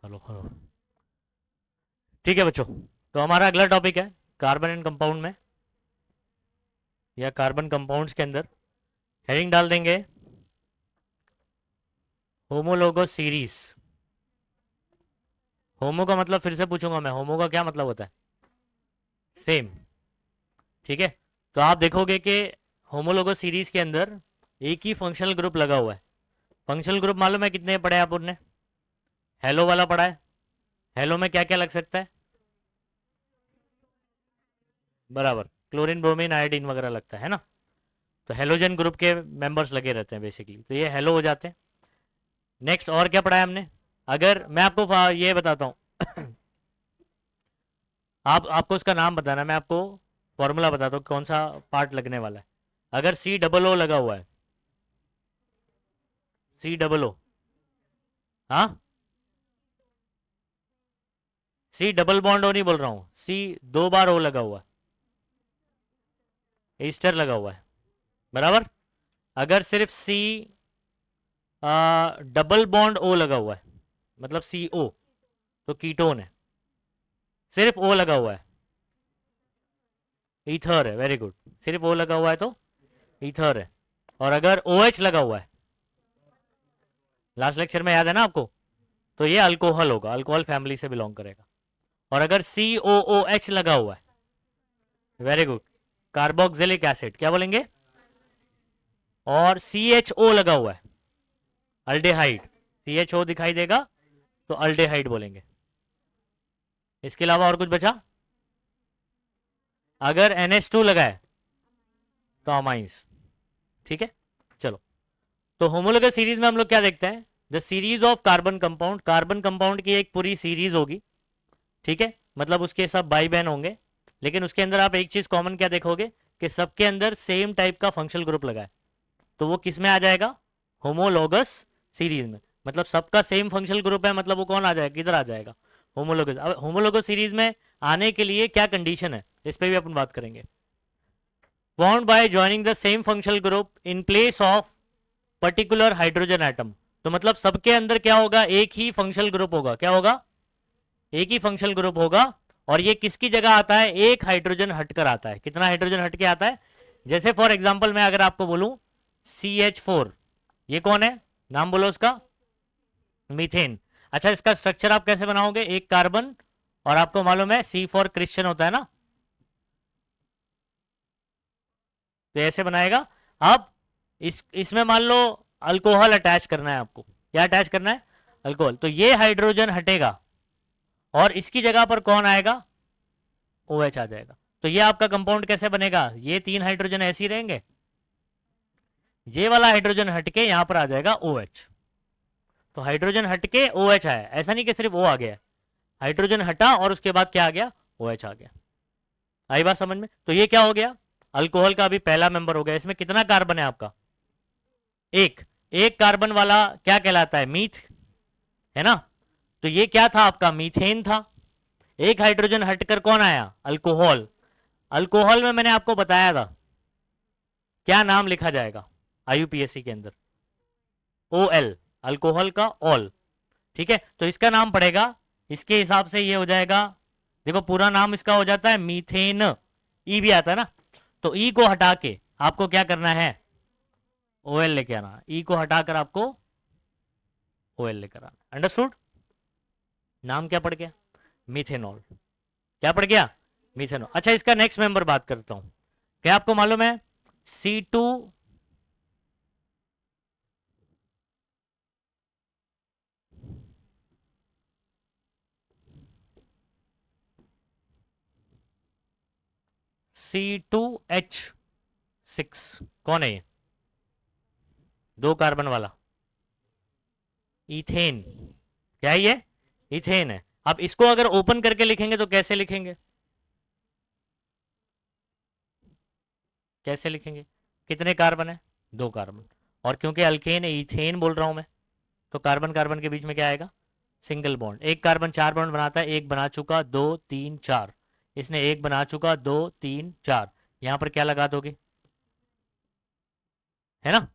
Hello hello. ठीक है बच्चों, तो हमारा अगला टॉपिक है कार्बन एंड कंपाउंड में या कार्बन कंपाउंड्स के अंदर हेडिंग डाल देंगे होमोलोगो सीरीज। होमो का मतलब फिर से पूछूंगा मैं, होमो का क्या मतलब होता है? सेम। ठीक है, तो आप देखोगे कि होमोलोगो सीरीज के अंदर एक ही फंक्शनल ग्रुप लगा हुआ है। फंक्शनल ग्रुप मालूम है कितने पढ़े आप उनने? हेलो वाला पढ़ा है। हेलो में क्या क्या लग सकता है? बराबर, क्लोरीन ब्रोमीन आयोडीन वगैरह लगता है ना। तो हेलोजन ग्रुप के मेंबर्स लगे रहते हैं बेसिकली, तो ये हेलो हो जाते हैं। नेक्स्ट और क्या पढ़ा है हमने? अगर मैं आपको ये बताता हूँ आप आपको उसका नाम बताना, मैं आपको फॉर्मूला बताता हूँ कौन सा पार्ट लगने वाला है। अगर सी डबल ओ लगा हुआ है, सी डबल ओ, हाँ, सी डबल बॉन्ड ओ नहीं बोल रहा हूँ, सी दो बार ओ लगा हुआ है, ईस्टर लगा हुआ है, बराबर। अगर सिर्फ सी डबल बॉन्ड ओ लगा हुआ है, मतलब सी ओ, तो कीटोन है। सिर्फ ओ लगा हुआ है, ईथर है। वेरी गुड, सिर्फ ओ लगा हुआ है तो ईथर है। और अगर ओ OH लगा हुआ है, लास्ट लेक्चर में याद है ना आपको, तो ये अल्कोहल होगा, अल्कोहल फैमिली से बिलोंग करेगा। और अगर COOH लगा हुआ है, वेरी गुड, कार्बोक्सिलिक एसिड, क्या बोलेंगे? और CHO लगा हुआ है, अल्डेहाइड, CHO दिखाई देगा तो अल्डेहाइड बोलेंगे। इसके अलावा और कुछ बचा? अगर NH2 लगा है तो अमाइंस। ठीक है, चलो। तो होमोलोगस सीरीज में हम लोग क्या देखते हैं? The series of carbon compound, carbon compound की एक पूरी सीरीज होगी। ठीक है, मतलब उसके सब भाई बहन होंगे, लेकिन उसके अंदर आप एक चीज कॉमन क्या देखोगे कि सबके अंदर सेम टाइप का फंक्शनल ग्रुप लगा है। तो वो किस में आ जाएगा? होमोलोगस सीरीज में। मतलब सबका सेम फंक्शनल ग्रुप है, मतलब वो कौन आ जाएगा, किधर आ जाएगा? होमोलोगस। अब होमोलोगस सीरीज में आने के लिए क्या कंडीशन है, इस पर भी अपन बात करेंगे। Bound by joining the same functional group in place of particular hydrogen atom. तो मतलब सबके अंदर क्या होगा? एक ही फंक्शनल ग्रुप होगा। क्या होगा? एक ही फंक्शनल ग्रुप होगा। और ये किसकी जगह आता है? एक हाइड्रोजन हटकर आता है। कितना हाइड्रोजन हटके आता है? जैसे फॉर एग्जांपल मैं अगर आपको बोलूं CH4, ये कौन है? नाम बोलो उसका। मीथेन। अच्छा, इसका स्ट्रक्चर आप कैसे बनाओगे? एक कार्बन, और आपको मालूम है C4 क्रिश्चियन होता है ना, तो ऐसे बनाएगा। अब इसमें मान लो अल्कोहल अटैच करना है आपको। क्या अटैच करना है? अल्कोहल। तो ये हाइड्रोजन हटेगा और इसकी जगह पर कौन आएगा? OH आ जाएगा। तो ये आपका कंपाउंड कैसे बनेगा? ये तीन हाइड्रोजन ऐसे ही रहेंगे, ये वाला हाइड्रोजन हटके यहां पर आ जाएगा OH। तो हाइड्रोजन हटके OH आया, ऐसा नहीं कि सिर्फ O आ गया, हाइड्रोजन हटा और उसके बाद क्या आ गया? OH आ गया। आई बात समझ में? तो ये क्या हो गया? अल्कोहल का अभी पहला मेंबर हो गया। इसमें कितना कार्बन है आपका? एक। एक कार्बन वाला क्या कहलाता है? मीथ, है ना। तो ये क्या था आपका? मीथेन था। एक हाइड्रोजन हटकर कौन आया? अल्कोहल। अल्कोहल में मैंने आपको बताया था क्या नाम लिखा जाएगा IUPAC के अंदर? OL, अल्कोहल का ऑल। ठीक है, तो इसका नाम पड़ेगा, इसके हिसाब से ये हो जाएगा। देखो पूरा नाम इसका हो जाता है मीथेन, ई भी आता है ना। तो ई को हटा के आपको क्या करना है? OL लेके आना। ई को हटाकर आपको OL लेकर आना। अंडरस्टूड? नाम क्या पड़ गया? मीथेनॉल। क्या पड़ गया? मीथेनॉल। अच्छा, इसका नेक्स्ट मेंबर बात करता हूं। क्या आपको मालूम है? C2, C2H6 कौन है? ये दो कार्बन वाला इथेन। क्या है ये? इथेन है। अब इसको अगर ओपन करके लिखेंगे तो कैसे लिखेंगे? कैसे लिखेंगे? कितने कार्बन है? दो कार्बन। और क्योंकि अल्केन है, इथेन बोल रहा हूं मैं, तो कार्बन कार्बन के बीच में क्या आएगा? Single bond. एक कार्बन चार बॉन्ड बनाता है, एक बना चुका, दो तीन चार। इसने एक बना चुका, दो तीन चार। यहां पर क्या लगा दोगे? है ना,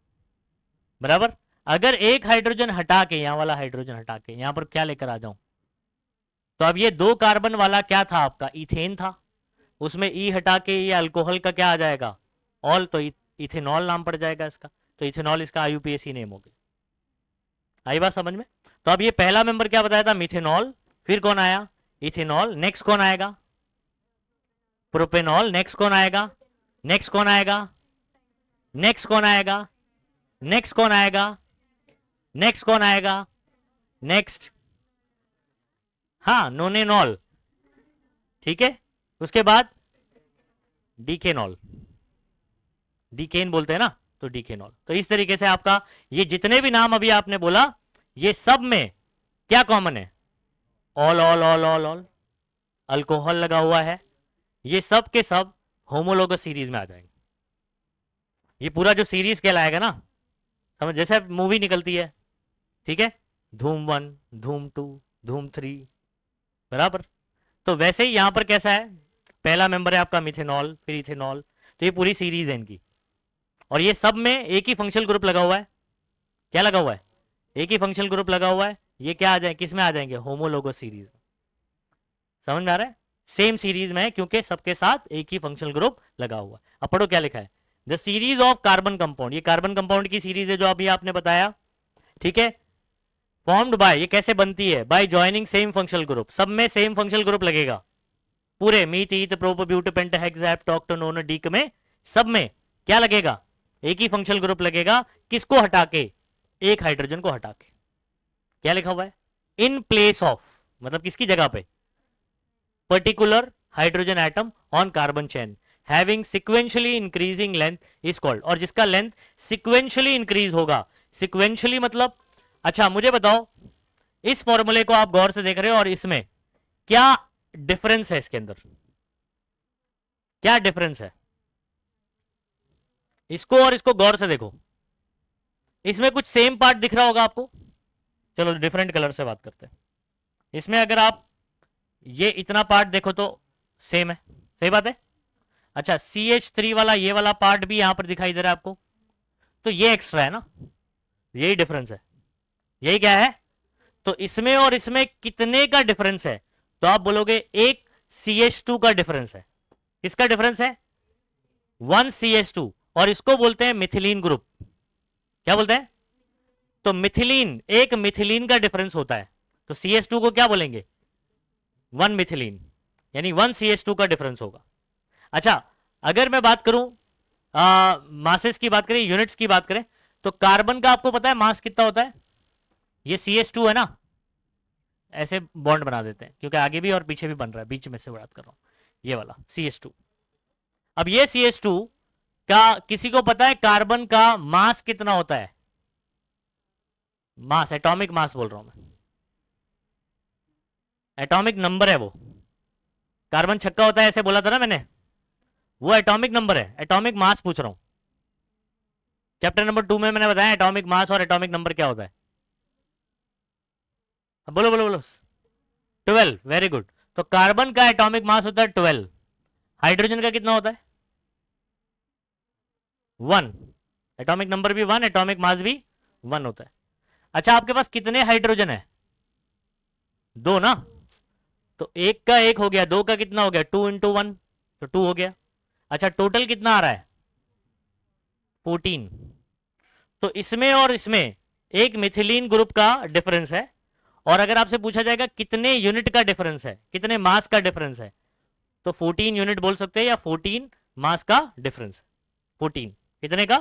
बराबर। अगर एक हाइड्रोजन हटा के, यहां वाला हाइड्रोजन हटा के यहां पर क्या लेकर आ जाऊं? तो अब ये 2 कार्बन वाला क्या था आपका, इथेन था, उसमें ई हटा के ये अल्कोहल का क्या आ जाएगा, ऑल, तो इथेनॉल नाम पड़ जाएगा इसका, तो इथेनॉल इसका आईयूपीएसी नेम हो गया। आई बात समझ में? तो अब ये पहला मेंबर क्या बताया था, मिथेनॉल, फिर कौन आया, इथेनॉल, नेक्स्ट कौन आएगा, प्रोपेनॉल, नेक्स्ट कौन आएगा, नेक्स्ट कौन आएगा, नेक्स्ट कौन आएगा, नेक्स्ट कौन आएगा, नेक्स्ट कौन आएगा, नेक्स्ट, हाँ नोनेनॉल, ठीक है, उसके बाद डीकेनॉल, डीकेन बोलते हैं ना, तो डीकेनॉल। तो इस तरीके से आपका ये जितने भी नाम अभी आपने बोला, ये सब में क्या कॉमन है, all all all all all, alcohol लगा हुआ है, ये सब के सब होमोलोगस सीरीज में आ जाएंगे। ये पूरा जो सीरीज कहलाएगा ना, समझ, जैसे मूवी निकलती है, ठीक है, धूम 1, धूम 2, धूम 3, बराबर, तो वैसे ही यहां पर कैसा है, पहला मेंबर है आपका मिथेनॉल, फिर इथेनॉल, तो ये पूरी सीरीज है इनकी, और ये सब में एक ही फंक्शनल ग्रुप लगा हुआ है, क्या लगा हुआ है, एक ही फंक्शनल ग्रुप लगा हुआ है, ये क्या आ जाए, किस में आ जाएंगे, होमोलोगस सीरीज। समझ में आ रहा है, सेम सीरीज में है क्योंकि सबके साथ एक ही फंक्शनल ग्रुप लगा हुआ है। अब पढ़ो क्या लिखा है, the series of carbon compound, ये कार्बन कंपाउंड की सीरीज है जो अभी आपने बताया, ठीक है, फॉर्म्ड बाय, ये कैसे बनती है, by joining same functional group, सब में सेम फंक्शनल ग्रुप लगेगा, पूरे meth eth prop but pent hex hept oct non dec में, सब में क्या लगेगा, एक ही फंक्शनल ग्रुप लगेगा, किसको हटा के, एक हाइड्रोजन को हटा के, क्या लिखा हुआ है, इन प्लेस ऑफ, मतलब किसकी जगह पे, particular hydrogen atom on carbon chain having sequentially increasing length is called, और जिसका लेंथ सिक्वेंशियली इंक्रीज होगा, सिक्वेंशियली मतलब, अच्छा मुझे बताओ, इस फॉर्मूले को आप गौर से देख रहे हो और इसमें क्या डिफरेंस है, इसके अंदर क्या डिफरेंस है, इसको और इसको गौर से देखो, इसमें कुछ सेम पार्ट दिख रहा होगा आपको, चलो डिफरेंट कलर से बात करते हैं, इसमें अगर आप ये इतना पार्ट देखो तो सेम है, सही बात है, अच्छा CH3 वाला ये वाला पार्ट भी यहां पर दिखाई दे रहा है आपको, तो ये एक्स्ट्रा है ना, यही डिफरेंस है, यही क्या है, तो इसमें और इसमें कितने का डिफरेंस है, तो आप बोलोगे एक CH2 का डिफरेंस है, किसका डिफरेंस है, 1 CH2, और इसको बोलते हैं मिथिलीन ग्रुप, क्या बोलते हैं, तो मिथिलीन, एक मिथिलीन का डिफरेंस होता है, तो CH2 को क्या बोलेंगे, 1 मिथिलीन, यानी 1 CH2 का डिफरेंस होगा। अच्छा अगर मैं बात करूं मासेस की बात करें, यूनिट्स की बात करें, तो कार्बन का आपको पता है मास कितना होता है, ये CH2 है ना, ऐसे बॉन्ड बना देते हैं क्योंकि आगे भी और पीछे भी बन रहा है, बीच में से बात कर रहा हूं, ये वाला CH2। अब ये CH2 का किसी को पता है कार्बन का मास कितना होता है, मास, एटॉमिक मास बोल रहा हूं मैं, एटॉमिक नंबर है वो, कार्बन छक्का होता है ऐसे बोला था ना मैंने, वो एटॉमिक नंबर है, एटॉमिक मास पूछ रहा हूं, चैप्टर नंबर 2 में मैंने बताया एटॉमिक मास और एटॉमिक नंबर क्या होता है, बोलो बोलो बोलो, 12, वेरी गुड, तो कार्बन का एटॉमिक मास होता है 12, हाइड्रोजन का कितना होता है 1, एटॉमिक नंबर भी 1, एटॉमिक मास भी 1 होता है। अच्छा आपके पास कितने हाइड्रोजन है, 2 ना, तो एक का एक हो गया, 2 का कितना हो गया, 2 इंटू 1, तो 2 हो गया। अच्छा टोटल कितना आ रहा है 14, तो इसमें और इसमें एक मिथिलीन ग्रुप का डिफरेंस है, और अगर आपसे पूछा जाएगा कितने यूनिट का डिफरेंस है, कितने मास का डिफरेंस है, तो 14 यूनिट बोल सकते हैं या 14 मास का डिफरेंस, 14 कितने का,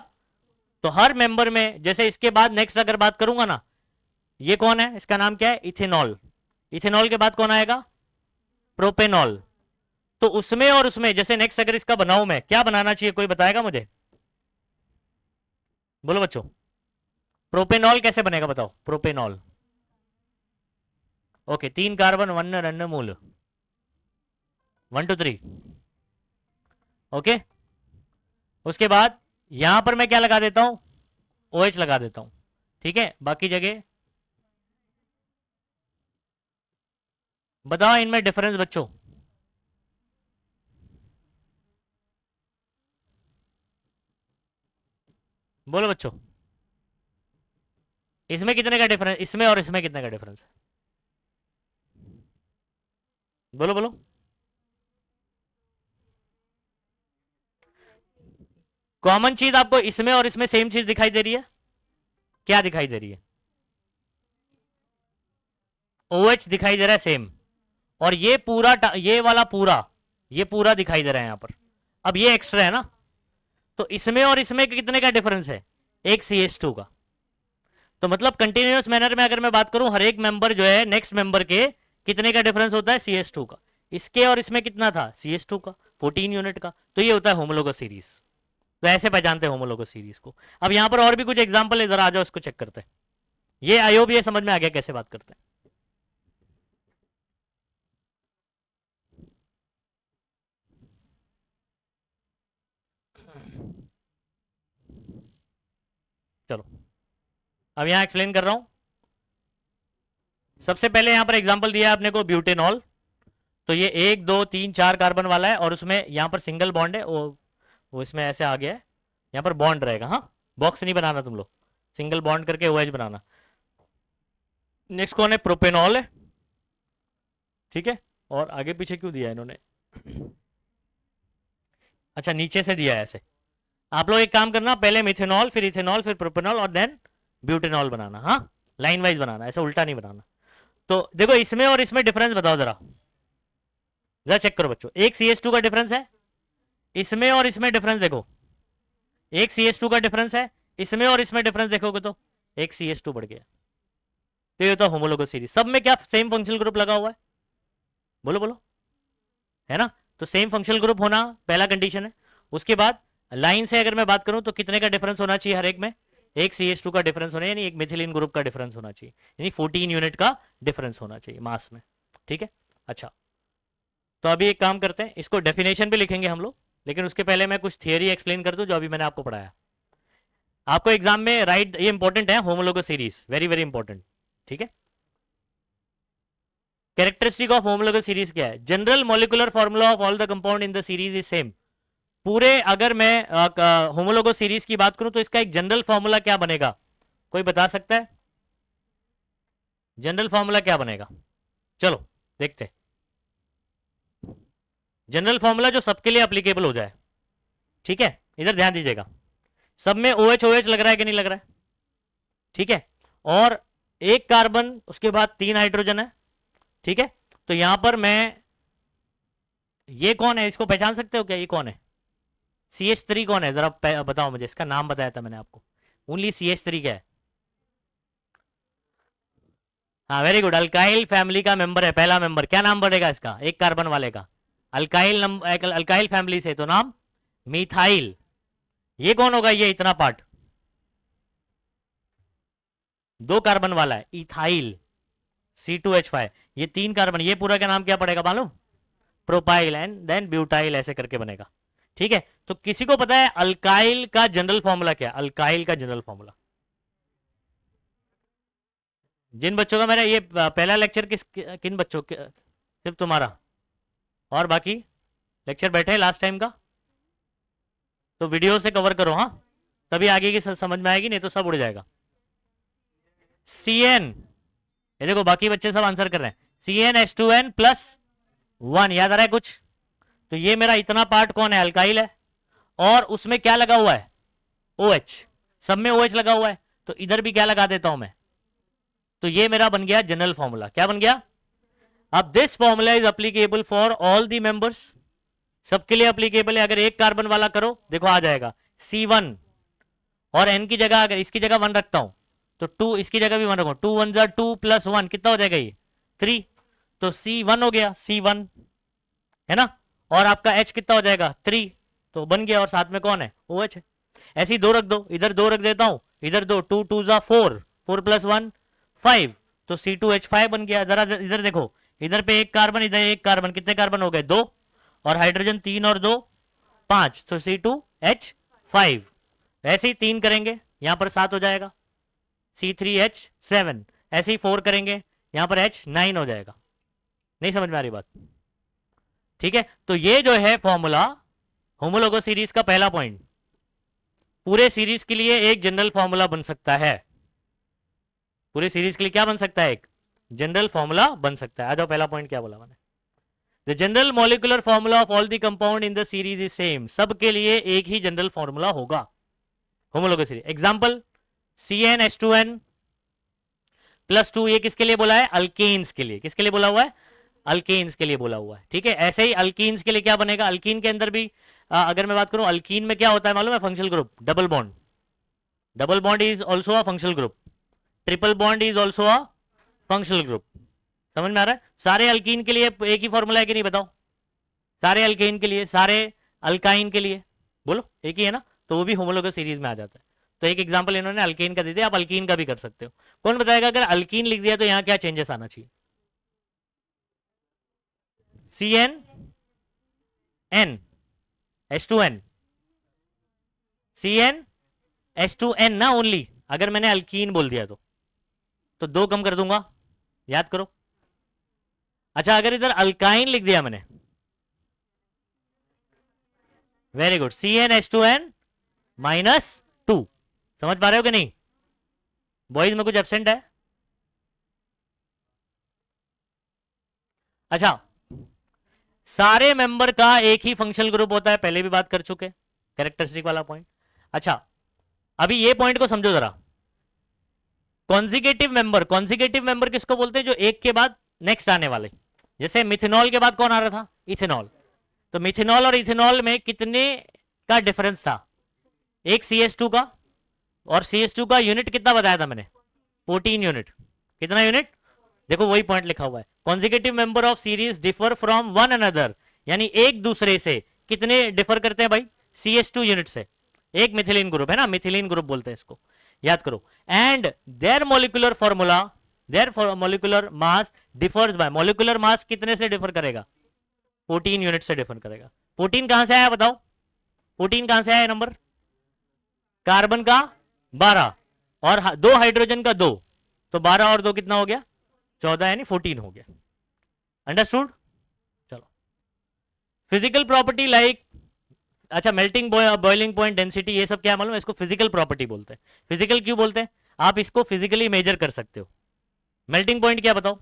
तो हर मेंबर में, जैसे इसके बाद नेक्स्ट अगर बात करूंगा ना, ये कौन है, इसका नाम क्या है, इथेनॉल, इथेनॉल के बाद कौन आएगा, प्रोपेनॉल, तो उसमें और उसमें जैसे नेक्स्ट अगर इसका बनाऊं मैं, क्या बनाना चाहिए, कोई बताएगा मुझे, बोलो बच्चों, प्रोपेनॉल कैसे बनेगा बताओ, प्रोपेनॉल, ओके 3 कार्बन 1 रन मूल, 1 2 3, ओके, उसके बाद यहां पर मैं क्या लगा देता हूं, OH लगा देता हूं, ठीक है, बाकी जगह बताओ इनमें डिफरेंस बच्चों, बोलो बच्चों, इसमें कितने का डिफरेंस, इसमें और इसमें कितने का डिफरेंस है, बोलो बोलो। कॉमन चीज आपको इसमें और इसमें सेम चीज दिखाई दे रही है, क्या दिखाई दे रही है? OH दिखाई दे रहा है सेम, और ये पूरा ये वाला पूरा, ये पूरा दिखाई दे रहा है यहां पर। अब ये एक्स्ट्रा है ना, तो इसमें और इसमें कितने का डिफरेंस है? एक CH2 का। तो मतलब कंटिन्यूअस मैनर में अगर मैं बात करूं, हर एक मेंबर जो है नेक्स्ट मेंबर के कितने का डिफरेंस होता है? CH2 का। इसके और इसमें कितना था? CH2 का 14 यूनिट का। तो ये होता है होमोलोगस सीरीज। तो ऐसे पहचानते हैं होमोलोगस सीरीज को। अब यहां पर और भी कुछ एग्जांपल है, जरा आ जाओ इसको चेक करते हैं। ये आई होप ये समझ में आ गया कैसे बात करते हैं। चलो अब यहां एक्सप्लेन कर रहा हूं। सबसे पहले यहां पर एग्जांपल दिया है आपने को ब्यूटेनॉल। तो ये 1 2 3 4 कार्बन वाला है, और उसमें यहां पर सिंगल बॉन्ड है, वो इसमें ऐसे आ गया है, यहां पर बॉन्ड रहेगा। हाँ, बॉक्स नहीं बनाना तुम लोग, सिंगल बॉन्ड करके OH बनाना। नेक्स्ट कौन है? प्रोपेनॉल है, ठीक है। और आगे पीछे क्यों दिया इन्होंने? अच्छा, नीचे से दिया है ऐसे। आप लोग एक काम करना, पहले मिथेनॉल, फिर इथेनॉल, फिर प्रोपेनॉल, और देन ब्यूटेनॉल बनाना। हाँ, लाइन वाइज बनाना, ऐसा उल्टा नहीं बनाना। तो देखो इसमें और इसमें डिफरेंस बताओ जरा, जरा चेक करो बच्चों। एक CH2 का डिफरेंस है, इसमें और इसमें डिफरेंस देखो। एक CH2 का डिफरेंस है, इसमें और इसमें डिफरेंस देखोगे तो एक CH2 बढ़ गया। तो ये तो होमोलोगस सीरीज। सब में क्या सेम फंक्शनल ग्रुप लगा हुआ है? बोलो बोलो, है ना? तो सेम फंक्शनल ग्रुप होना पहला कंडीशन है। उसके बाद लाइन से अगर मैं बात करूं तो कितने का डिफरेंस होना चाहिए हर एक में? एक CH2 का डिफरेंस होना, यानी एक मिथिलीन ग्रुप का डिफरेंस होना चाहिए, यानी 14 यूनिट का डिफरेंस होना चाहिए मास में, ठीक है। अच्छा, तो अभी एक काम करते हैं, इसको डेफिनेशन भी लिखेंगे हम लोग, लेकिन उसके पहले मैं कुछ थियरी एक्सप्लेन कर दूं जो अभी मैंने आपको पढ़ाया। आपको एग्जाम में राइट, ये इंपॉर्टेंट है, homologous series very very important, ठीक है। कैरेक्टरिस्टिक ऑफ होमोलोगस सीरीज क्या है? General molecular formula of all the compound in the series is same. पूरे अगर मैं होमोलोगस सीरीज की बात करूं तो इसका एक जनरल फॉर्मूला क्या बनेगा? कोई बता सकता है जनरल फॉर्मूला क्या बनेगा? चलो देखते हैं। जनरल फॉर्मूला जो सबके लिए अप्लीकेबल हो जाए, ठीक है। इधर ध्यान दीजिएगा, सब में OH OH लग रहा है कि नहीं लग रहा है? ठीक है। और एक कार्बन, उसके बाद 3 हाइड्रोजन है, ठीक है। तो यहां पर मैं, ये कौन है, इसको पहचान सकते हो क्या? ये कौन है? CH3 कौन है? जरा बताओ मुझे, इसका नाम बताया था मैंने आपको, ओनली CH3 क्या है? हाँ वेरी गुड, अल्काइल फैमिली का मेंबर है, पहला मेंबर। क्या नाम बढ़ेगा इसका एक कार्बन वाले का? अल्काइल अल्काइल फैमिली से, तो नाम मिथाइल। ये कौन होगा? ये इतना पार्ट 2 कार्बन वाला है, इथाइल, C2H5। ये 3 कार्बन, ये पूरा का नाम क्या पड़ेगा मालूम? प्रोपाइल, एंड देन ब्यूटाइल, ऐसे करके बनेगा, ठीक है। तो किसी को पता है अल्काइल का जनरल फॉर्मूला क्या? अल्काइल का जनरल फॉर्मूला, जिन बच्चों का, मेरा ये पहला लेक्चर किन बच्चों सिर्फ तुम्हारा, और बाकी लेक्चर बैठे लास्ट टाइम का? तो वीडियो से कवर करो, हाँ, तभी आगे की समझ में आएगी, नहीं तो सब उड़ जाएगा। CN, ये देखो बाकी बच्चे सब आंसर कर रहे हैं। CnH2n प्लस 1, याद आ रहा है कुछ? तो ये मेरा इतना पार्ट कौन है? अल्काइल है। और उसमें क्या लगा हुआ है? OH, सब में OH लगा हुआ है, तो इधर भी क्या लगा देता हूं मैं? तो ये मेरा बन गया जनरल फॉर्मूला। क्या बन गया? अब this formula is applicable for all the members, सबके लिए अप्लीकेबल है। अगर एक कार्बन वाला करो, देखो आ जाएगा C1, और N की जगह, अगर इसकी जगह 1 रखता हूं तो 2, इसकी जगह भी 1 रखूंगा, 2 1 जा 2 प्लस 1 कितना हो जाएगा? ये 3। तो C1 हो गया, C1, है ना। और आपका H कितना हो जाएगा? 3, तो बन गया। और साथ में कौन है? OH है। ऐसे ही 2 रख दो, इधर 2 रख देता हूं, इधर 2, 2 2 जा 4, 4 प्लस 1 5, तो C2H5 बन गया। जरा इधर देखो, इधर पे एक कार्बन, इधर एक कार्बन, कितने कार्बन हो गए? 2, और हाइड्रोजन 3 और 2 5, तो C2H5। ऐसे ही 3 करेंगे, यहां पर 7 हो जाएगा, C3H7। ऐसे ही 4 करेंगे, यहां पर H9 हो जाएगा। नहीं समझ में आ रही बात? ठीक है। तो ये जो है फॉर्मूला होमोलोगस सीरीज का पहला पॉइंट, पूरे सीरीज के लिए एक जनरल फॉर्मूला बन सकता है। पूरे सीरीज के लिए क्या बन सकता है? एक जनरल फॉर्मूला बन सकता है। आ जाओ, पहला पॉइंट क्या बोला मैंने? The general molecular formula of all the compound in the series is same, सबके लिए एक ही जनरल फॉर्मूला होगा होमोलोगस सीरीज। एग्जांपल CnH2n +2, ये किसके लिए बोला है? अल्केन्स के लिए। किसके लिए बोला हुआ है? अल्केन्स के लिए बोला हुआ है। ठीक है, ऐसे ही अल्कीन्स के लिए क्या बनेगा? अल्कीन के अंदर भी अगर मैं बात करूं, अल्कीन में क्या होता है मालूम है? Functional group double bond. Double bond is also a functional group, triple bond is also a functional group. समझ में आ रहा है? सारे अल्कीन के लिए एक ही फॉर्मूला है कि नहीं बताओ? सारे अल्केन के लिए, सारे अल्काइन के लिए बोलो एक ही है ना, तो वो भी होमोलोगस सीरीज में आ जाता है। तो एक एग्जांपल इन्होंने अल्केन का दे दिया, आप अल्कीन का भी कर सकते हो। कौन बताएगा अगर अल्कीन लिख दिया तो यहां क्या चेंजेस आना चाहिए? CnN H2n, CnH2n ना ओनली, अगर मैंने अल्कीन बोल दिया तो दो कम कर दूंगा, याद करो। अच्छा, अगर इधर अल्काइन लिख दिया मैंने, वेरी गुड, CnH2n -2। समझ पा रहे हो कि नहीं? बॉयज में कुछ एब्सेंट है? अच्छा, सारे मेंबर का एक ही फंक्शनल ग्रुप होता है, पहले भी बात कर चुके, कैरेक्टरिस्टिक वाला पॉइंट। अच्छा, अभी ये पॉइंट को समझो जरा। कॉन्जिगेटिव मेंबर किसको बोलते हैं? जो एक के बाद नेक्स्ट आने वाले। जैसे मिथेनॉल के बाद कौन आ रहा था? इथेनॉल। तो मिथेनॉल और इथेनॉल में कितने का डिफरेंस था? एक CH2 का, और CH2 का यूनिट कितना बताया था मैंने? 14 यूनिट। कितना यूनिट? देखो वही पॉइंट लिखा हुआ है, कॉन्जिगेटिव member of series differ from one another, यानी एक दूसरे से कितने डिफर करते हैं भाई? CH2 यूनिट से। एक मिथिलीन ग्रुप है ना, मिथिलीन ग्रुप बोलते हैं इसको, याद करो। And their molecular formula, their molecular mass differs by, molecular mass कितने से डिफर करेगा? 14 यूनिट से डिफर करेगा। 14 कहां से आया बताओ? 14 कहां से आया नंबर? कार्बन का 12 और दो हाइड्रोजन का 2, तो 12 और 2 कितना हो गया? 14, यानी 14 हो गया। अंडरस्टूड? चलो, फिजिकल प्रॉपर्टी लाइक, अच्छा मेल्टिंग बॉइलिंग पॉइंट, डेंसिटी, ये सब क्या मालूम है? इसको फिजिकल प्रॉपर्टी बोलते हैं। फिजिकल क्यों बोलते हैं? आप इसको फिजिकली मेजर कर सकते हो। मेल्टिंग पॉइंट क्या बताओ?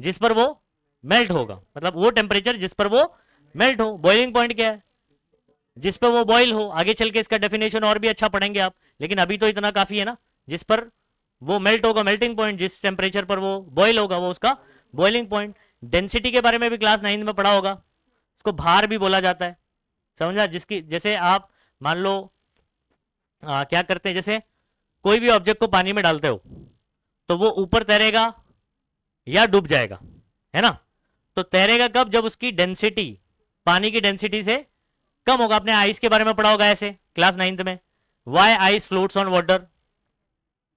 जिस पर वो मेल्ट होगा, मतलब वो टेम्परेचर जिस पर वो मेल्ट हो। बॉइलिंग पॉइंट क्या है? जिस पर वो बॉइल हो। आगे चल के इसका डेफिनेशन और भी अच्छा पढ़ेंगे आप, लेकिन अभी तो इतना काफी है ना। जिस पर वो मेल्ट होगा मेल्टिंग पॉइंट, जिस टेम्परेचर पर वो बॉइल होगा वो उसका बॉइलिंग पॉइंट। डेंसिटी के बारे में भी क्लास 9 में पढ़ा होगा, उसको भार भी बोला जाता है। समझा? जिसकी, जैसे आप मान लो क्या करते हैं, जैसे कोई भी ऑब्जेक्ट को पानी में डालते हो तो वो ऊपर तैरेगा या डूब जाएगा, है ना? तो तैरेगा कब? जब उसकी डेंसिटी पानी की डेंसिटी से कम होगा। आपने आइस के बारे में पढ़ा होगा ऐसे क्लास 9 में, why ice floats on water.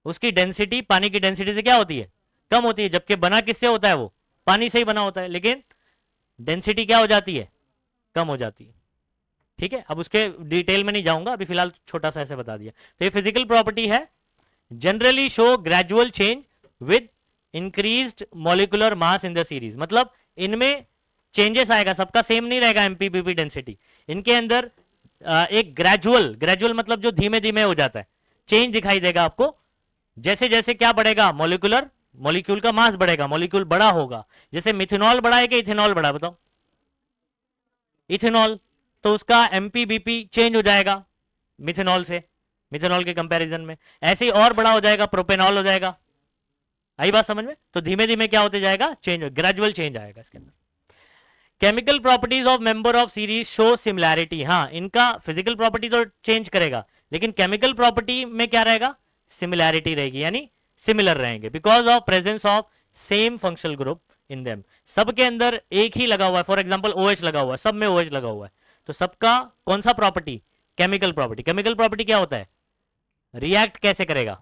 उसकी डेंसिटी पानी की डेंसिटी से क्या होती है? कम होती है, जबकि बना किससे होता है? वो पानी से ही बना होता है, लेकिन डेंसिटी क्या हो जाती है? कम हो जाती है। ठीक है, अब उसके डिटेल में नहीं जाऊंगा, अभी फिलहाल छोटा सा ऐसे बता दिया। तो ये फिजिकल प्रॉपर्टी है, generally show gradual change with increased molecular mass in the series. मतलब इनमें चेंजेस आएगा, सबका सेम नहीं रहेगा एमपीपीपी डेंसिटी। इनके अंदर एक ग्रेजुअल मतलब जो धीमे धीमे हो जाता है, चेंज दिखाई देगा आपको। जैसे जैसे क्या बढ़ेगा? मॉलिक्यूल का मास बढ़ेगा, मॉलिक्यूल बड़ा होगा। जैसे मिथेनॉल बड़ा है कि इथेनॉल बड़ा? बताओ। इथेनॉल, तो उसका एमपीबीपी चेंज हो जाएगा मिथेनॉल से, मिथेनॉल के कंपैरिजन में। ऐसे ही और बड़ा हो जाएगा, प्रोपेनॉल हो जाएगा। आई बात समझ में? तो धीमे धीमे क्या होते जाएगा? चेंज, ग्रेजुअल चेंज आएगा इसके अंदर। Chemical properties of member of series show similarity. हाँ, इनका फिजिकल प्रॉपर्टी तो चेंज करेगा, लेकिन केमिकल प्रॉपर्टी में क्या रहेगा? सिमिलैरिटी रहेगी, यानी सिमिलर रहेंगे, because of presence of same functional group in them. सबके अंदर एक ही लगा हुआ है, फॉर एग्जाम्पल OH लगा हुआ है, सब में OH लगा हुआ है, तो सबका कौन सा property? Chemical property. Chemical property क्या होता है? रिएक्ट कैसे करेगा?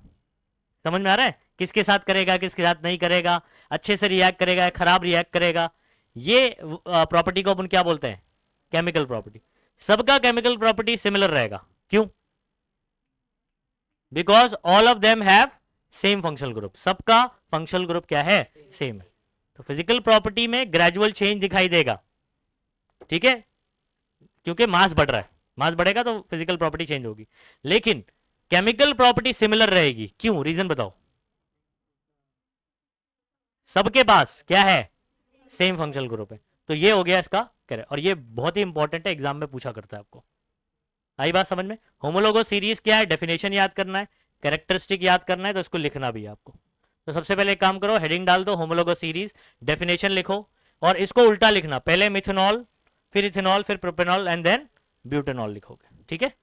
समझ में आ रहा है? किसके साथ करेगा, किसके साथ नहीं करेगा, अच्छे से रिएक्ट करेगा, खराब रिएक्ट करेगा। ये प्रॉपर्टी को अपन क्या बोलते हैं? Chemical property. सबका केमिकल प्रॉपर्टी सिमिलर रहेगा। क्यों? Because all of them have same functional group. सबका फंक्शनल ग्रुप क्या है? सेम है। तो फिजिकल प्रॉपर्टी में ग्रेजुअल चेंज दिखाई देगा, ठीक है, क्योंकि मास बढ़ रहा है। मास बढ़ेगा तो फिजिकल प्रॉपर्टी चेंज होगी, लेकिन केमिकल प्रॉपर्टी सिमिलर रहेगी। क्यों? रीजन बताओ। सबके पास क्या है? सेम फंक्शनल ग्रुप है। तो ये हो गया इसका करेक्ट, और ये बहुत ही इंपॉर्टेंट है, एग्जाम में पूछा करता है आपको। आई बात समझ में? होमोलोगस सीरीज क्या है, डेफिनेशन याद करना है, कैरेक्टरिस्टिक याद करना है, तो इसको लिखना भी है आपको। तो सबसे पहले एक काम करो, हेडिंग डाल दो होमोलोगस सीरीज, डेफिनेशन लिखो, और इसको उल्टा लिखना, पहले मिथेनॉल, फिर इथेनॉल, फिर प्रोपेनॉल, एंड देन ब्यूटेनॉल लिखोगे, ठीक है।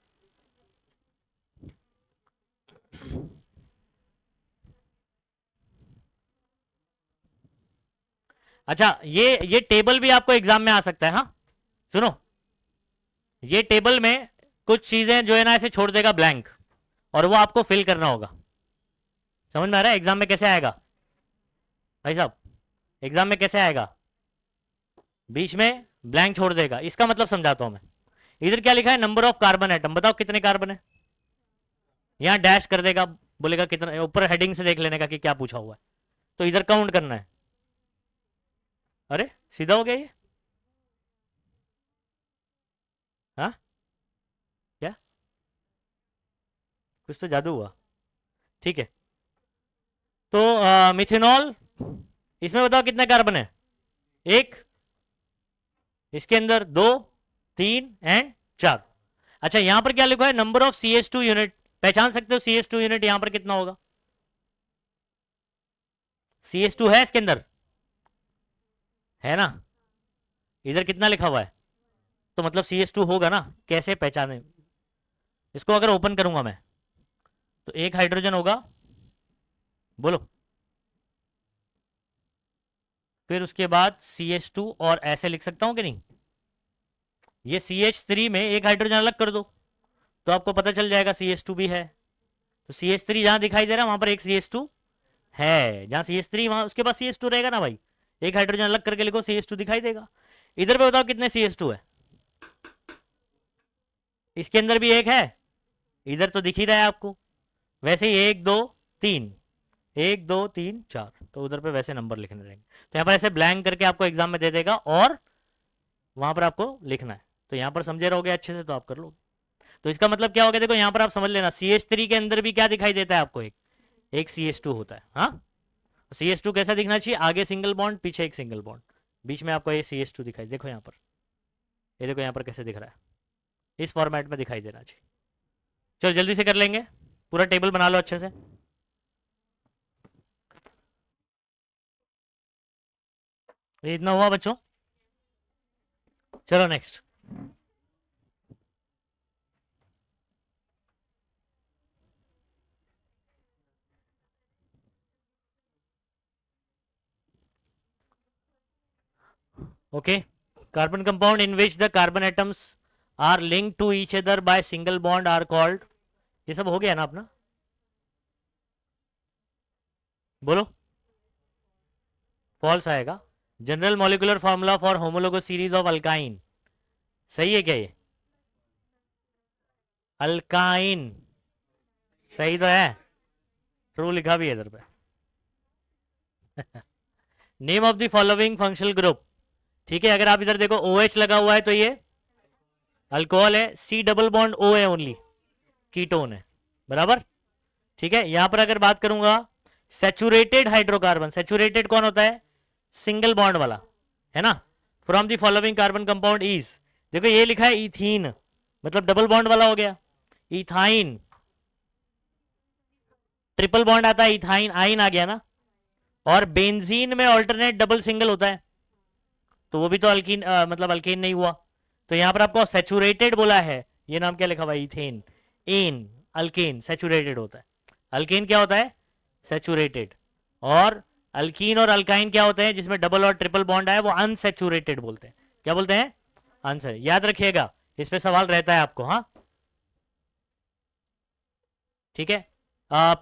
अच्छा, ये टेबल भी आपको एग्जाम में आ सकता है। हाँ सुनो, ये टेबल में कुछ चीजें जो है ना ऐसे छोड़ देगा ब्लैंक, और वो आपको फिल करना होगा। समझ में आ रहा है एग्जाम में कैसे आएगा भाई साहब? एग्जाम में कैसे आएगा? बीच में ब्लैंक छोड़ देगा। इसका मतलब समझाता हूं मैं। इधर क्या लिखा है, नंबर ऑफ कार्बन एटम, बताओ कितने कार्बन है। यहां डैश कर देगा, बोलेगा कितना, ऊपर हेडिंग से देख लेने का कि क्या पूछा हुआ है, तो इधर काउंट करना है। अरे सीधा हो गया ये। हाँ क्या, कुछ तो जादू हुआ। ठीक है, तो मिथेनॉल, इसमें बताओ कितने कार्बन है, एक, इसके अंदर दो, तीन एंड चार। अच्छा यहां पर क्या लिखा है, नंबर ऑफ CH2 यूनिट, पहचान सकते हो CH2 यूनिट यहां पर कितना होगा? CH2 है इसके अंदर, है ना? इधर कितना लिखा हुआ है, तो मतलब CH2 होगा ना। कैसे पहचाने इसको? अगर ओपन करूंगा मैं तो एक हाइड्रोजन होगा, बोलो, फिर उसके बाद CH2, और ऐसे लिख सकता हूं कि नहीं? ये CH3 में एक हाइड्रोजन अलग कर दो तो आपको पता चल जाएगा CH2 भी है। तो CH3 जहां दिखाई दे रहा है वहां पर एक CH2 है, जहां CH3 वहां उसके पास CH2 रहेगा ना भाई। एक हाइड्रोजन अलग करके लिखो, CH2 दिखाई देगा। इधर पे बताओ कितने CH2 है, इसके अंदर भी एक है, इधर तो दिख ही रहा है आपको। वैसे ही एक दो तीन, एक दो तीन चार, तो उधर पे वैसे नंबर लिखने रहेंगे। तो यहाँ पर ऐसे ब्लैंक करके आपको एग्जाम में दे देगा, और वहां पर आपको लिखना है। तो यहाँ पर समझे रहोगे अच्छे से तो आप कर लो। तो इसका मतलब क्या हो गया, देखो यहाँ पर आप समझ लेना, CH3 के अंदर भी क्या दिखाई देता है आपको, एक CH2 होता है। हाँ, CH2 कैसा दिखना चाहिए, आगे सिंगल बॉन्ड, पीछे एक सिंगल बॉन्ड, बीच में आपको ये CH2 दिखाई, देखो यहाँ पर, ये देखो यहाँ पर कैसे दिख रहा है, इस फॉर्मेट में दिखाई देना चाहिए। चलो जल्दी से कर लेंगे, पूरा टेबल बना लो अच्छे से। ये इतना हुआ बच्चों, चलो next. Okay, carbon compound in which the carbon atoms are linked to each other by single bond are called, ये सब हो गया ना अपना, बोलो। फॉल्स आएगा। General molecular formula for homologous series of alkyne, सही है क्या ये? अल्काइन सही तो है, ट्रू लिखा भी है इधर पे। Name of the following functional group, ठीक है, अगर आप इधर देखो OH लगा हुआ है तो ये अल्कोहल है, C डबल बॉन्ड O है ओनली, कीटोन है, बराबर। ठीक है, यहां पर अगर बात करूंगा सैचुरेटेड हाइड्रोकार्बन, सैचुरेटेड कौन होता है, सिंगल बॉन्ड वाला, है ना। From the following carbon compound is, देखो ये लिखा है इथीन, मतलब डबल बॉन्ड वाला हो गया। इथाइन, ट्रिपल बॉन्ड आता है, इथाइन आइन आ गया ना। और बेंजीन में ऑल्टरनेट डबल सिंगल होता है, तो वो भी तो अल्कीन मतलब अल्केन नहीं हुआ। तो यहां पर आपको सैचुरेटेड बोला है, ये नाम क्या लिखा हुआ है, इथेन। एन अल्केन सैचुरेटेड होता है, अल्केन क्या होता है, सैचुरेटेड। और अल्कीन और अल्काइन क्या होते हैं, जिसमें डबल और ट्रिपल बॉन्ड आए, वो अनसैचुरेटेड बोलते हैं। क्या बोलते हैं, आंसर याद रखिएगा, इस पे सवाल रहता है आपको। हाँ ठीक है,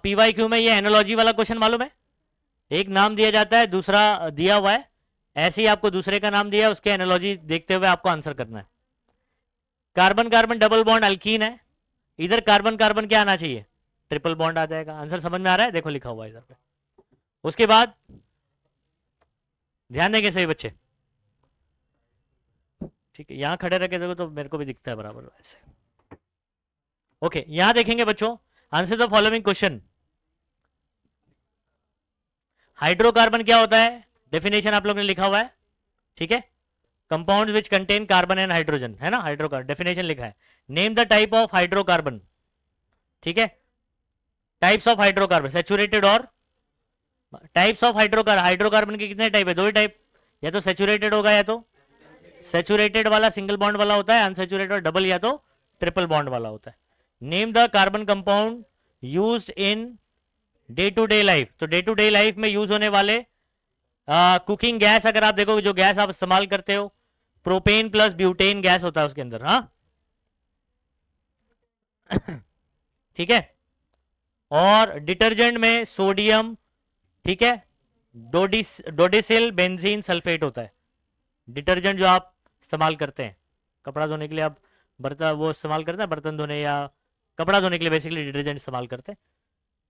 PYQ में ये एनोलॉजी वाला क्वेश्चन मालूम है, एक नाम दिया जाता है, दूसरा दिया हुआ है, ऐसे ही आपको दूसरे का नाम दिया है, उसके एनोलॉजी देखते हुए आपको आंसर करना है। Carbon carbon double bond alkyne है, इधर कार्बन कार्बन क्या आना चाहिए, ट्रिपल बॉन्ड आ जाएगा। आंसर समझ में आ रहा है, देखो लिखा हुआ है इधर पे। उसके बाद ध्यान देंगे सही बच्चे, ठीक है, यहां खड़े रह के देखो तो मेरे को भी दिखता है बराबर वैसे। ओके, यहां देखेंगे बच्चों, answer the following question. Hydrocarbon क्या होता है, डेफिनेशन आप लोग ने लिखा हुआ है, ठीक है, compound which contain carbon and hydrogen, है ना, हाइड्रोकार्बन डेफिनेशन लिखा है। Name the type of hydrocarbon, ठीक है, टाइप्स ऑफ हाइड्रोकार्बन, सैचुरेटेड और टाइप्स ऑफ हाइड्रोकार्बन, हाइड्रोकार्बन के कितने टाइप है, दो ही टाइप, या तो सैचुरेटेड होगा या तो सैचुरेटेड वाला सिंगल बॉन्ड वाला होता है, अनसैचुरेटेड डबल या तो ट्रिपल बॉन्ड वाला होता है। Name the carbon compound used in day to day life, तो डे टू डे लाइफ में यूज होने वाले कुकिंग गैस, अगर आप देखो जो गैस आप इस्तेमाल करते हो, प्रोपेन प्लस ब्यूटेन गैस होता है उसके अंदर, हाँ ठीक है, और डिटर्जेंट में सोडियम, ठीक है, डोडिसिल बेंजीन सल्फेट होता है। डिटर्जेंट जो आप इस्तेमाल करते हैं कपड़ा धोने के लिए, आप बर्तन वो इस्तेमाल करते हैं, बर्तन धोने या कपड़ा धोने के लिए बेसिकली डिटर्जेंट इस्तेमाल करते हैं,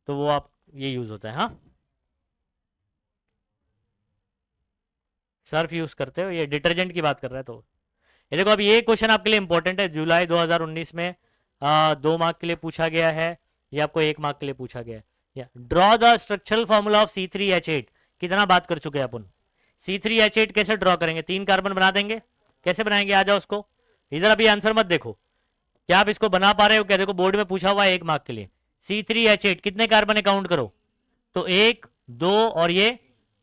तो वो आप ये यूज होता है, हाँ सर्फ यूज करते हो, ये डिटर्जेंट की बात कर रहा है। तो ये देखो, अब ये क्वेश्चन आपके लिए इंपॉर्टेंट है, जुलाई 2019 में 2 मार्क के लिए पूछा गया है, ये आपको 1 मार्क के लिए पूछा गया है। Draw the structural formula of C3H8, कितना बात कर चुके हैं अपन, C3H8 कैसे ड्रॉ करेंगे, 3 कार्बन बना देंगे, कैसे बनाएंगे, आ जाओ उसको इधर, अभी आंसर मत देखो, क्या आप इसको बना पा रहे हो क्या, देखो बोर्ड में पूछा हुआ है 1 मार्क के लिए, C3H8 कितने कार्बन है काउंट करो, तो 1 2 और ये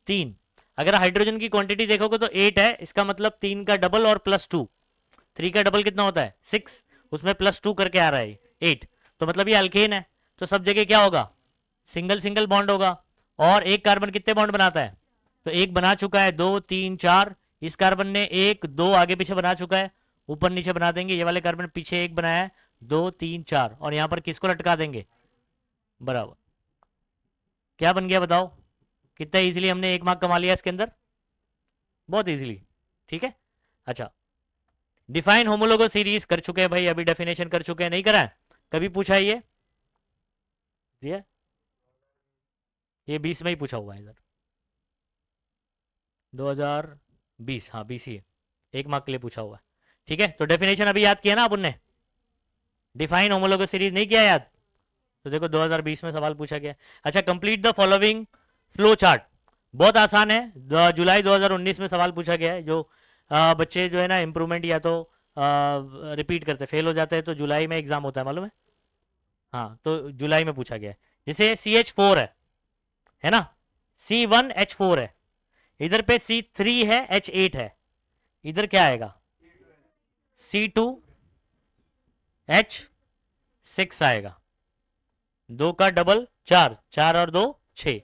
3, अगर हाइड्रोजन की क्वांटिटी देखोगे तो 8 है, इसका मतलब 3 का डबल और +2, 3 का डबल कितना होता है 6, उसमें +2 करके आ रहा है 8, तो मतलब ये अल्केन है, तो सब जगह क्या होगा, सिंगल सिंगल बॉन्ड होगा, और एक कार्बन कितने बॉन्ड बनाता है, तो एक बना चुका है, 2 3 4, इस कार्बन ने 1 2 आगे पीछे बना चुका है, ऊपर नीचे बना देंगे, ये वाले कार्बन पीछे एक बनाया है, 2 3 4, और यहां पर किसको लटका देंगे बराबर, क्या बन गया बताओ, कितना इजीली हमने 1 मार्क कमा लिया इसके अंदर, बहुत इजीली, ठीक है। अच्छा, डिफाइन होमोलोगो सीरीज कर चुके हैं भाई, अभी डेफिनेशन कर चुके हैं, नहीं करा है, कभी पूछा है ये 20 में ही पूछा हुआ है इधर, 2020, हाँ 20 ही है, 1 मार्क के लिए पूछा हुआ है, ठीक है। तो डेफिनेशन अभी याद किया ना अपन ने, डिफाइन होमोलोगो सीरीज नहीं किया याद, तो देखो 2020 में सवाल पूछा गया। अच्छा, complete the following flow chart, बहुत आसान है, जुलाई 2019 में सवाल पूछा गया है, जो बच्चे जो है ना इंप्रूवमेंट या तो रिपीट करते फेल हो जाते हैं, तो जुलाई में एग्जाम होता है मालूम है, हाँ तो जुलाई में पूछा गया है। जैसे CH4 है ना, C1H4 है, इधर पे C3 है, H8 है, इधर क्या आएगा C2H6 आएगा, 2 का डबल 4, 4 और 2 6,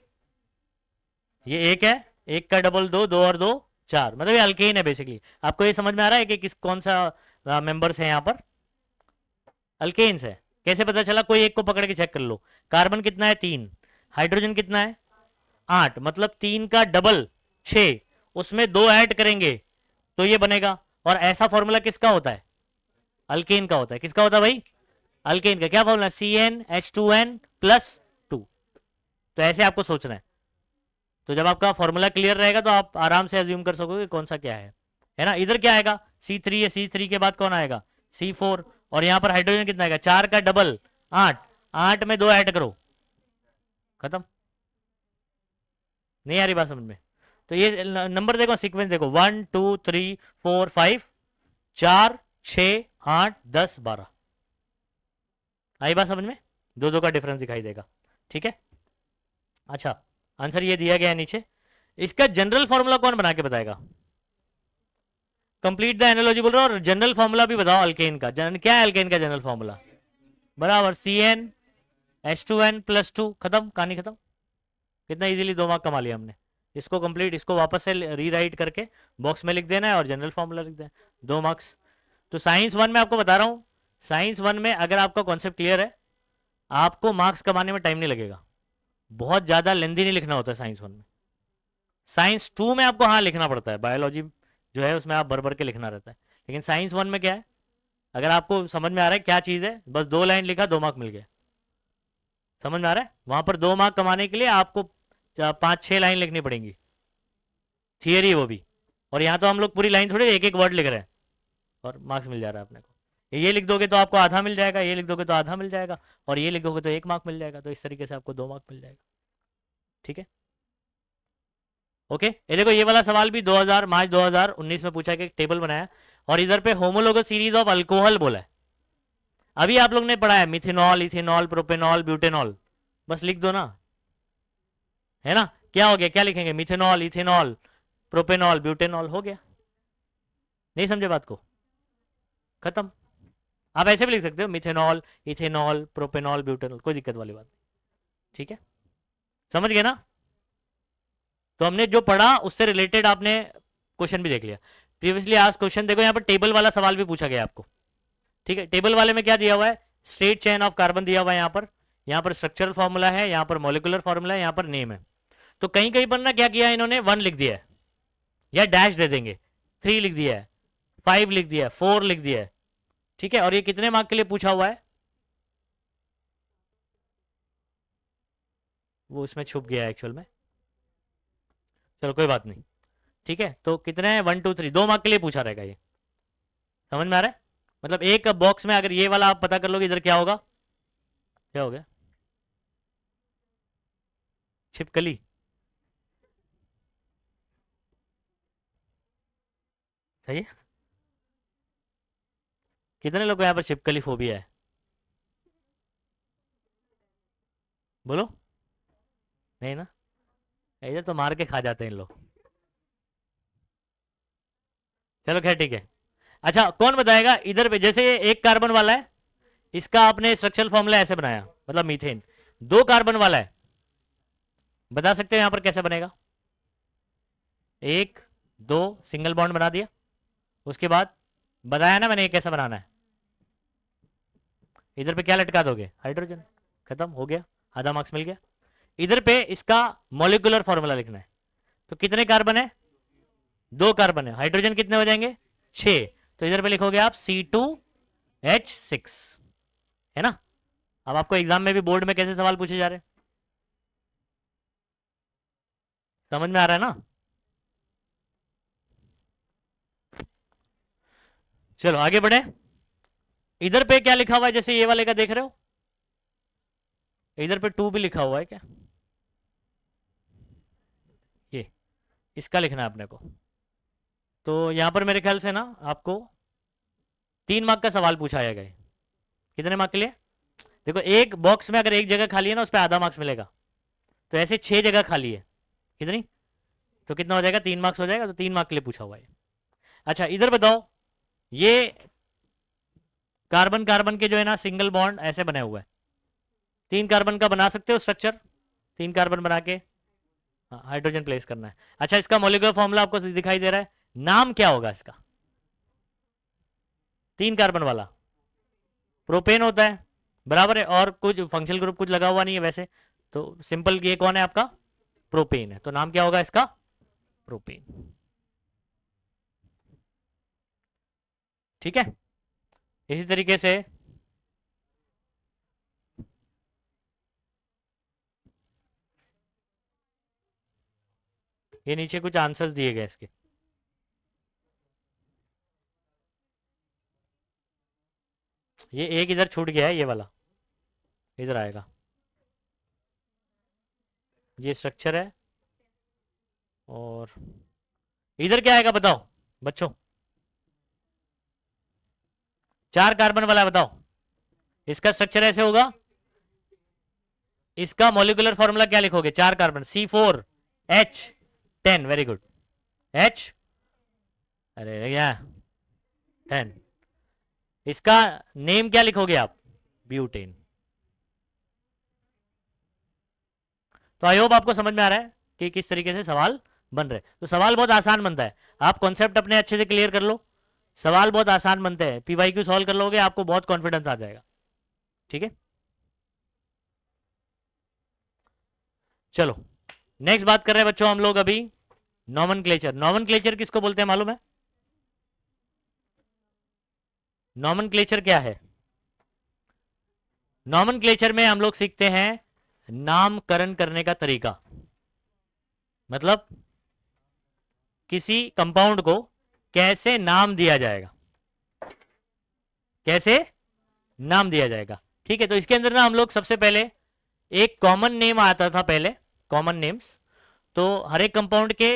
ये 1 है, 1 का डबल 2, 2 और 2 4, मतलब ये अल्केन है बेसिकली। आपको ये समझ में आ रहा है कि किस कौन सा मेंबर्स है यहाँ पर, अल्केन्स है। कैसे पता चला, कोई एक को पकड़ के चेक कर लो, कार्बन कितना है 3, हाइड्रोजन कितना है 8, मतलब 3 का डबल 6, उसमें 2 ऐड करेंगे तो ये बनेगा, और ऐसा फॉर्मूला किसका होता है, अल्केन का होता है, किसका होता है भाई, अल्केन का, क्या फॉर्मूला CnH2n+2, तो ऐसे आपको सोचना है, तो जब आपका फॉर्मूला क्लियर रहेगा तो आप आराम से अज्यूम कर सकोगे कौन सा क्या है ना। इधर क्या आएगा, C3 है, C3 के बाद कौन आएगा C4, और यहां पर हाइड्रोजन कितना आएगा, 4 का डबल 8, 8 में 2 ऐड करो, खत्म, नहीं आ रही बात समझ में, तो ये नंबर देखो, सीक्वेंस देखो, 1 2 3 4 5, 4 6 8 10 12, आई बात समझ में, दो दो का डिफरेंस दिखाई देगा, ठीक है। अच्छा, आंसर ये दिया गया है नीचे, इसका जनरल फॉर्मूला कौन बना के बताएगा, कंप्लीट द एनालॉजी बोल रहा हूँ, और जनरल फॉर्मूला भी बताओ अल्केन का, क्या है अल्केन का जनरल फॉर्मूला, बराबर CnH2n+2, खत्म, कहानी खत्म, कितना इजीली 2 मार्क कमा लिया हमने। इसको कंप्लीट, इसको वापस से रीराइट करके बॉक्स में लिख देना है और जनरल फॉर्मूला लिख देना, 2 मार्क्स। तो साइंस 1 में आपको बता रहा हूँ, साइंस 1 में अगर आपका कॉन्सेप्ट क्लियर है, आपको मार्क्स कमाने में टाइम नहीं लगेगा, बहुत ज़्यादा लेंदी नहीं लिखना होता है साइंस 1 में। साइंस 2 में आपको हाँ लिखना पड़ता है, बायोलॉजी जो है उसमें आप भर भर के लिखना रहता है, लेकिन साइंस 1 में क्या है, अगर आपको समझ में आ रहा है क्या चीज़ है, बस 2 लाइन लिखा 2 मार्क मिल गया, समझ में आ रहा है। वहां पर 2 मार्क कमाने के लिए आपको 5 6 लाइन लिखनी पड़ेंगी, थियरी वो भी, और यहाँ तो हम लोग पूरी लाइन थोड़ी एक एक वर्ड लिख रहे हैं और मार्क्स मिल जा रहा है अपने को। ये लिख दोगे तो आपको आधा मिल जाएगा, ये लिख दोगे तो आधा मिल जाएगा, और ये लिख दोगे तो 1 मार्क मिल जाएगा, तो इस तरीके से आपको 2 मार्क मिल जाएगा, ठीक है। ओके, ये देखो ये वाला सवाल भी 2000 मार्च 2019 में पूछा, कि टेबल बनाया और इधर पे होमोलोगस सीरीज ऑफ अल्कोहल बोला है। अभी आप लोग ने पढ़ा है मिथेनॉल, इथेनॉल, प्रोपेनॉल, ब्यूटेनॉल, बस लिख दो ना, है ना। क्या हो गया, क्या लिखेंगे, मिथेनॉल, इथेनॉल, प्रोपेनॉल, ब्यूटेनॉल, हो गया। नहीं समझे बात को, खत्म। आप ऐसे भी लिख सकते हो मिथेनॉल, इथेनॉल, प्रोपेनॉल, ब्यूटेनॉल, कोई दिक्कत वाली बात नहीं। ठीक है, समझ गए ना। तो हमने जो पढ़ा उससे रिलेटेड आपने क्वेश्चन भी देख लिया। प्रीवियसली आज क्वेश्चन देखो, यहाँ पर टेबल वाला सवाल भी पूछा गया आपको। ठीक है, टेबल वाले में क्या दिया हुआ है, स्ट्रेट चेन ऑफ कार्बन दिया हुआ है, यहाँ पर स्ट्रक्चरल फॉर्मूला है, यहाँ पर मॉलिकुलर फॉर्मूला है, यहाँ पर नेम है। तो कहीं कहीं पर ना क्या किया इन्होंने, 1 लिख दिया है या डैश दे देंगे, 3 लिख दिया है, 5 लिख दिया है, 4 लिख दिया है। ठीक है, और ये कितने मार्क के लिए पूछा हुआ है, वो इसमें छुप गया है एक्चुअल में, चलो कोई बात नहीं। ठीक है, तो कितने हैं, 1 2 3, 2 मार्क के लिए पूछा रहेगा ये, समझ में आ रहा है। मतलब एक बॉक्स में अगर ये वाला आप पता कर लोगे इधर क्या होगा, क्या हो गया, छिपकली, सही है। कितने लोग को यहाँ पर छिपकली फोबिया है, बोलो। नहीं ना, इधर तो मार के खा जाते हैं इन लोग। चलो खैर ठीक है। अच्छा कौन बताएगा, इधर पे जैसे ये 1 कार्बन वाला है, इसका आपने स्ट्रक्चरल फॉर्मूला ऐसे बनाया, मतलब मीथेन। 2 कार्बन वाला है, बता सकते हो यहां पर कैसे बनेगा, 1 2 सिंगल बॉन्ड बना दिया, उसके बाद बताया ना मैंने ये कैसे बनाना है। इधर पे क्या लटका दोगे, हाइड्रोजन, खत्म हो गया, आधा मार्क्स मिल गया। इधर पे इसका मॉलिक्यूलर फॉर्मूला लिखना है। तो कितने कार्बन है, 2 कार्बन है, हाइड्रोजन कितने हो जाएंगे, 6। तो इधर पे लिखोगे आप C2H6, है ना। अब आपको एग्जाम में भी बोर्ड में कैसे सवाल पूछे जा रहे हैं, समझ में आ रहा है ना। चलो आगे बढ़े। इधर पे क्या लिखा हुआ है, जैसे ये वाले का देख रहे हो, इधर पे 2 भी लिखा हुआ है क्या, ये इसका लिखना है अपने को। तो यहां पर मेरे ख्याल से ना आपको 3 मार्क का सवाल पूछा जाएगा। कितने मार्क के लिए, देखो एक बॉक्स में अगर एक जगह खाली है ना, उस पर आधा मार्क्स मिलेगा। तो ऐसे 6 जगह खाली है, कितनी, तो कितना हो जाएगा, 3 मार्क्स हो जाएगा। तो 3 मार्क के लिए पूछा हुआ है। अच्छा इधर बताओ, ये कार्बन कार्बन के जो है ना सिंगल बॉन्ड ऐसे बने हुए हैं, 3 कार्बन का बना सकते हो स्ट्रक्चर, 3 कार्बन बना के हाइड्रोजन प्लेस करना है। अच्छा इसका मॉलिक्यूलर फॉर्मूला आपको दिखाई दे रहा है, नाम क्या होगा इसका, 3 कार्बन वाला प्रोपेन होता है, बराबर है, और कुछ फंक्शनल ग्रुप कुछ लगा हुआ नहीं है वैसे, तो सिंपल ये कौन है आपका, प्रोपेन है, तो नाम क्या होगा इसका, प्रोपेन। ठीक है, इसी तरीके से ये नीचे कुछ आंसर्स दिए गए इसके, ये एक इधर छूट गया है, ये वाला इधर आएगा, ये स्ट्रक्चर है, और इधर क्या आएगा बताओ बच्चों, 4 कार्बन वाला बताओ, इसका स्ट्रक्चर ऐसे होगा, इसका मॉलिक्यूलर फॉर्मूला क्या लिखोगे, 4 carbon C4H10, very good, H, अरे क्या 10, इसका नेम क्या लिखोगे आप, ब्यूटेन। तो आई होप आपको समझ में आ रहा है कि किस तरीके से सवाल बन रहे। तो सवाल बहुत आसान बनता है, आप कॉन्सेप्ट अपने अच्छे से क्लियर कर लो, सवाल बहुत आसान बनते हैं, पीवाईक्यू सॉल्व कर लोगे आपको बहुत कॉन्फिडेंस आ जाएगा। ठीक है, चलो नेक्स्ट बात कर रहे हैं बच्चों हम लोग अभी, नॉमेनक्लेचर। नॉमेनक्लेचर किसको बोलते हैं मालूम है, नॉमेनक्लेचर क्या है, नॉमेनक्लेचर में हम लोग सीखते हैं नामकरण करने का तरीका, मतलब किसी कंपाउंड को कैसे नाम दिया जाएगा, कैसे नाम दिया जाएगा। ठीक है, तो इसके अंदर ना हम लोग सबसे पहले एक कॉमन नेम आता था पहले, कॉमन नेम्स, तो हर एक कंपाउंड के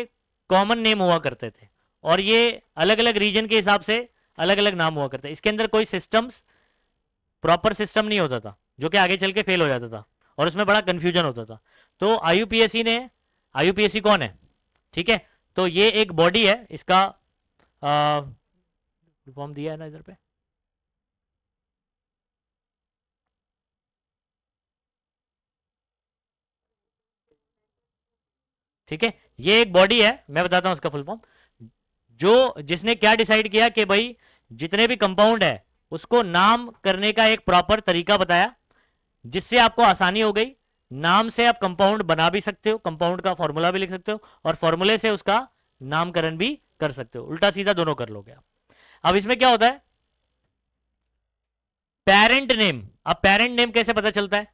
कॉमन नेम हुआ करते थे और ये अलग अलग रीजन के हिसाब से अलग अलग नाम हुआ करते। इसके अंदर कोई सिस्टम्स प्रॉपर सिस्टम नहीं होता था जो कि आगे चल के फेल हो जाता था और उसमें बड़ा कंफ्यूजन होता था। तो आईयूपीएससी ने, आईयूपीएससी कौन है, ठीक है, तो ये एक बॉडी है, इसका फॉर्म दिया है ना इधर पे, ठीक है, ये एक बॉडी है, मैं बताता हूं उसका फुल फॉर्म। जो जिसने क्या डिसाइड किया कि भाई जितने भी कंपाउंड है उसको नाम करने का एक प्रॉपर तरीका बताया जिससे आपको आसानी हो गई। नाम से आप कंपाउंड बना भी सकते हो, कंपाउंड का फॉर्मूला भी लिख सकते हो और फॉर्मूले से उसका नामकरण भी कर सकते हो, उल्टा सीधा दोनों कर लोगे आप। अब इसमें क्या होता है, पेरेंट नेम। अब पेरेंट नेम कैसे पता चलता है,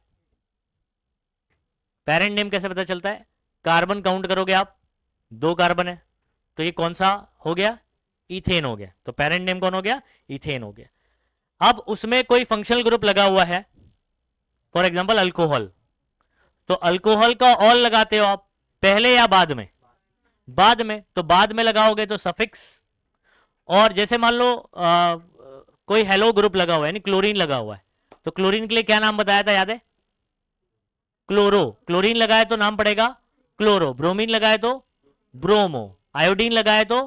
पेरेंट नेम कैसे पता चलता है, कार्बन काउंट करोगे आप, 2 कार्बन है तो ये कौन सा हो गया, इथेन हो गया, तो पेरेंट नेम कौन हो गया, इथेन हो गया। अब उसमें कोई फंक्शनल ग्रुप लगा हुआ है, फॉर एग्जांपल अल्कोहल, तो अल्कोहल का ऑल लगाते हो आप पहले या बाद में, बाद में, तो बाद में लगाओगे तो सफिक्स। और जैसे मान लो कोई हेलो ग्रुप लगा हुआ है, यानी क्लोरीन लगा हुआ है, तो क्लोरीन के लिए क्या नाम बताया था, याद है, क्लोरो, क्लोरीन लगाए तो नाम पड़ेगा क्लोरो, ब्रोमीन लगाए तो ब्रोमो, आयोडीन लगाए तो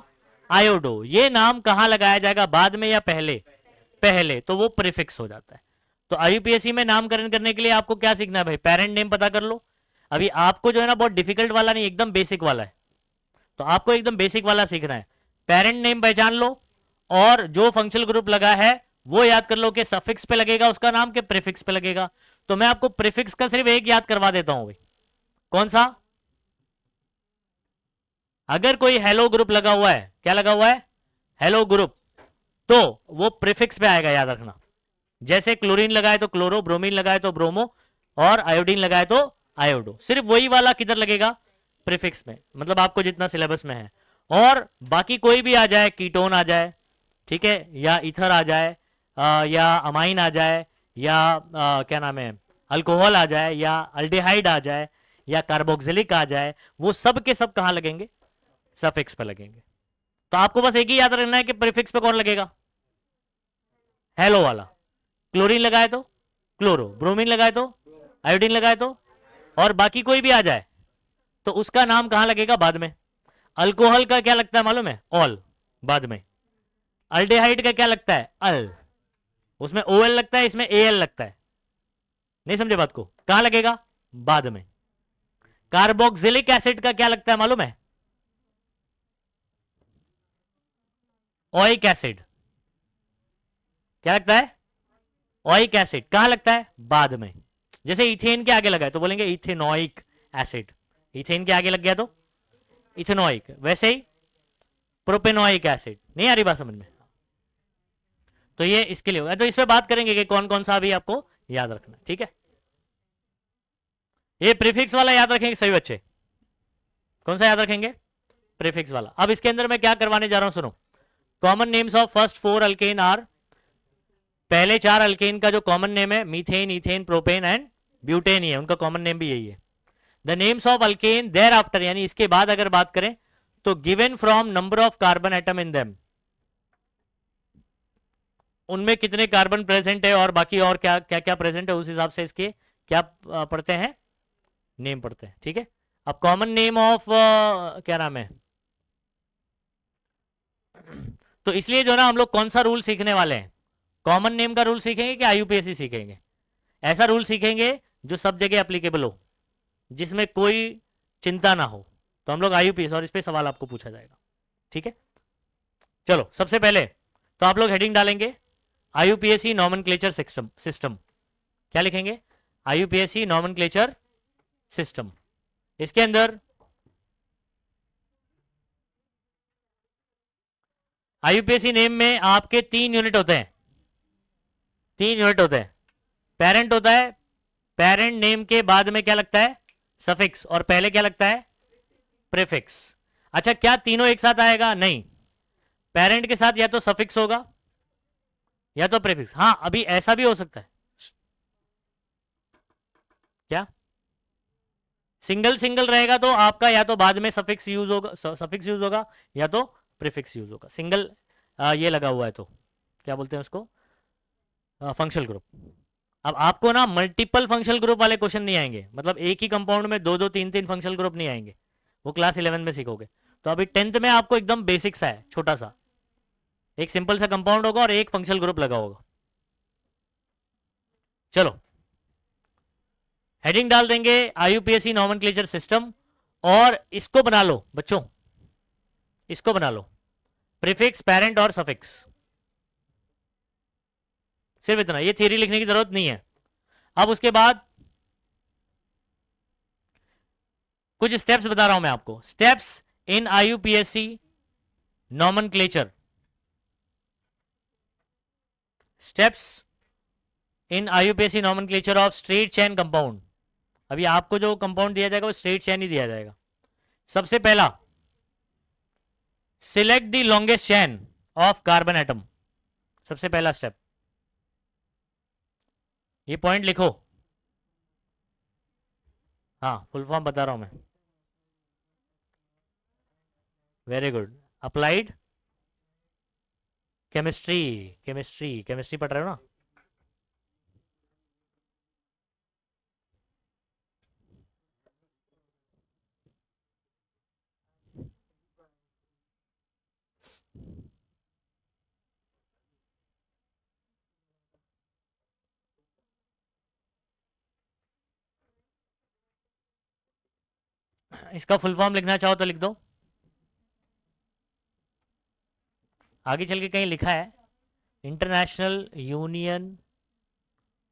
आयोडो। ये नाम कहां लगाया जाएगा, बाद में या पहले, पहले, तो वो प्रीफिक्स हो जाता है। तो आईयूपीएससी में नामकरण करने के लिए आपको क्या सीखना है भाई, पेरेंट नेम पता कर लो। अभी आपको जो है ना बहुत डिफिकल्ट वाला नहीं, एकदम बेसिक वाला है, तो आपको एकदम बेसिक वाला सीखना है। पेरेंट नेम पहचान लो और जो फंक्शनल ग्रुप लगा है वो याद कर लो कि सफिक्स पे लगेगा उसका नाम के प्रीफिक्स पे लगेगा। तो मैं आपको प्रीफिक्स का सिर्फ एक याद करवा देता हूं भाई, कौन सा, अगर कोई हेलो ग्रुप लगा हुआ है, क्या लगा हुआ है, हेलो ग्रुप, तो वो प्रीफिक्स पे आएगा, याद रखना। जैसे क्लोरीन लगाए तो क्लोरो, ब्रोमीन लगाए तो ब्रोमो और आयोडीन लगाए तो आयोडो, सिर्फ वही वाला किधर लगेगा, प्रीफिक्स में, मतलब आपको जितना सिलेबस में है। और बाकी कोई भी आ जाए, कीटोन आ जाए, ठीक है, या इथर आ जाए, या अमाइन आ जाए, या क्या नाम है, अल्कोहल आ जाए, या अल्डिहाइड आ जाए, या कार्बोक्सिलिक आ जाए, वो सब के सब कहां लगेंगे, सफिक्स पे लगेंगे। तो आपको बस एक ही याद रखना है कि प्रीफिक्स पे कौन लगेगा, हेलो वाला। क्लोरीन लगाए तो क्लोरो, ब्रोमीन लगाए तो आयोडीन लगाए तो, और बाकी कोई भी आ जाए तो उसका नाम कहां लगेगा, बाद में। अल्कोहल का क्या लगता है मालूम है, ऑल, बाद में। अल्डेहाइड का क्या लगता है, अल, उसमें ओएल लगता है, इसमें एएल लगता है, नहीं समझे बात को, कहां लगेगा, बाद में। कार्बोक्सिलिक एसिड का क्या लगता है मालूम है, ओइक एसिड, क्या लगता है, ओइक एसिड, कहां लगता है, बाद में। जैसे इथेन के आगे लगा है तो बोलेंगे इथेनोइक एसिड, इथेन के आगे लग गया तो इथेनोइक, वैसे ही प्रोपेनोइक एसिड। नहीं आ रही बात समझ में, तो ये इसके लिए होगा, तो इस पे बात करेंगे कि कौन कौन सा भी आपको याद रखना, ठीक है। ये प्रीफिक्स वाला याद रखेंगे सभी बच्चे, कौन सा याद रखेंगे, प्रीफिक्स वाला। अब इसके अंदर मैं क्या करवाने जा रहा हूं, सुनो, common names of first 4 alkane are, पहले 4 अल्केन का जो कॉमन नेम है, methane, ethane, propane and butane ही है, उनका कॉमन नेम भी यही है। The names of alkane thereafter, यानी इसके बाद अगर बात करें तो given from number of carbon atom in them, उनमें कितने कार्बन प्रेजेंट है और बाकी और क्या क्या क्या प्रेजेंट है, उस हिसाब से इसके क्या पढ़ते हैं, नेम पढ़ते हैं, ठीक है। अब कॉमन नेम ऑफ क्या नाम है, तो इसलिए जो ना हम लोग कौन सा रूल सीखने वाले हैं, कॉमन नेम का रूल सीखेंगे कि आईयूपीएससी सीखेंगे, ऐसा रूल सीखेंगे जो सब जगह एप्लीकेबल हो, जिसमें कोई चिंता ना हो, तो हम लोग आईयूपीएस, और इस पे सवाल आपको पूछा जाएगा, ठीक है। चलो सबसे पहले तो आप लोग हेडिंग डालेंगे आईयूपीएससी नॉमेनक्लेचर सिस्टम, क्या लिखेंगे, आईयूपीएससी नॉमेनक्लेचर सिस्टम। इसके अंदर आईयूपीएससी नेम में आपके 3 यूनिट होते हैं, 3 यूनिट होते हैं। पेरेंट होता है, पेरेंट नेम के बाद में क्या लगता है, सफिक्स, और पहले क्या लगता है, प्रीफिक्स। अच्छा क्या तीनों एक साथ आएगा, नहीं, पेरेंट के साथ या तो सफिक्स होगा या तो प्रीफिक्स। हाँ अभी ऐसा भी हो सकता है, क्या सिंगल सिंगल रहेगा तो आपका या तो बाद में सफिक्स यूज होगा, सफिक्स यूज होगा, या तो प्रीफिक्स यूज होगा। सिंगल ये लगा हुआ है तो क्या बोलते हैं उसको, फंक्शनल ग्रुप। अब आपको ना मल्टीपल फंक्शनल ग्रुप वाले क्वेश्चन नहीं आएंगे, मतलब एक ही कंपाउंड में दो दो तीन तीन फंक्शनल ग्रुप नहीं आएंगे, वो क्लास 11 में सीखोगे। तो अभी 10th में आपको एकदम बेसिक सा है, छोटा सा, एक सिंपल सा कंपाउंड होगा और एक फंक्शनल ग्रुप लगा होगा। चलो हेडिंग डाल देंगे आईयूपीएसी नॉमेनक्लेचर सिस्टम, और इसको बना लो बच्चों, इसको बना लो, प्रीफिक्स, पेरेंट और सफिक्स, सिर्फ इतना, ये थियरी लिखने की जरूरत नहीं है। अब उसके बाद कुछ स्टेप्स बता रहा हूं मैं आपको, steps in आईयूपीएससी nomenclature, steps in आईयूपीएससी nomenclature of straight chain compound. अभी आपको जो कंपाउंड दिया जाएगा वो स्ट्रेट चेन ही दिया जाएगा। सबसे पहला, select the longest chain of carbon atom, सबसे पहला स्टेप, ये पॉइंट लिखो। हाँ फुल फॉर्म बता रहा हूं मैं, very good, applied chemistry, chemistry chemistry पढ़ रहे हो ना। इसका फुल फॉर्म लिखना चाहो तो लिख दो, आगे चल के कहीं लिखा है, international union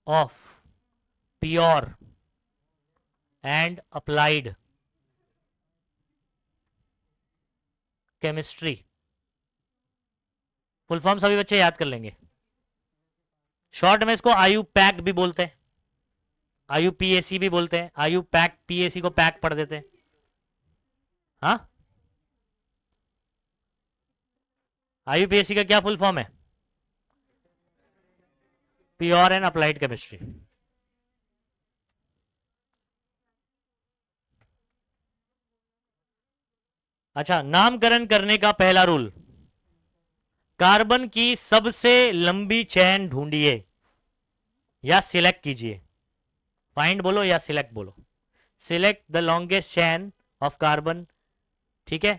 of pure and applied chemistry, full form सभी बच्चे याद कर लेंगे। शॉर्ट में इसको आयु पैक भी बोलते हैं, आयु पीएसी भी बोलते हैं, आयु पैक, पीएसी को पैक पढ़ देते हैं। हाँ आयु पीएसी का क्या फुल फॉर्म है, प्योर एंड अप्लाइड केमिस्ट्री। अच्छा, नामकरण करने का पहला रूल, कार्बन की सबसे लंबी चेन ढूंढिए या सिलेक्ट कीजिए, फाइंड बोलो या सिलेक्ट बोलो, select the longest chain of carbon, ठीक है,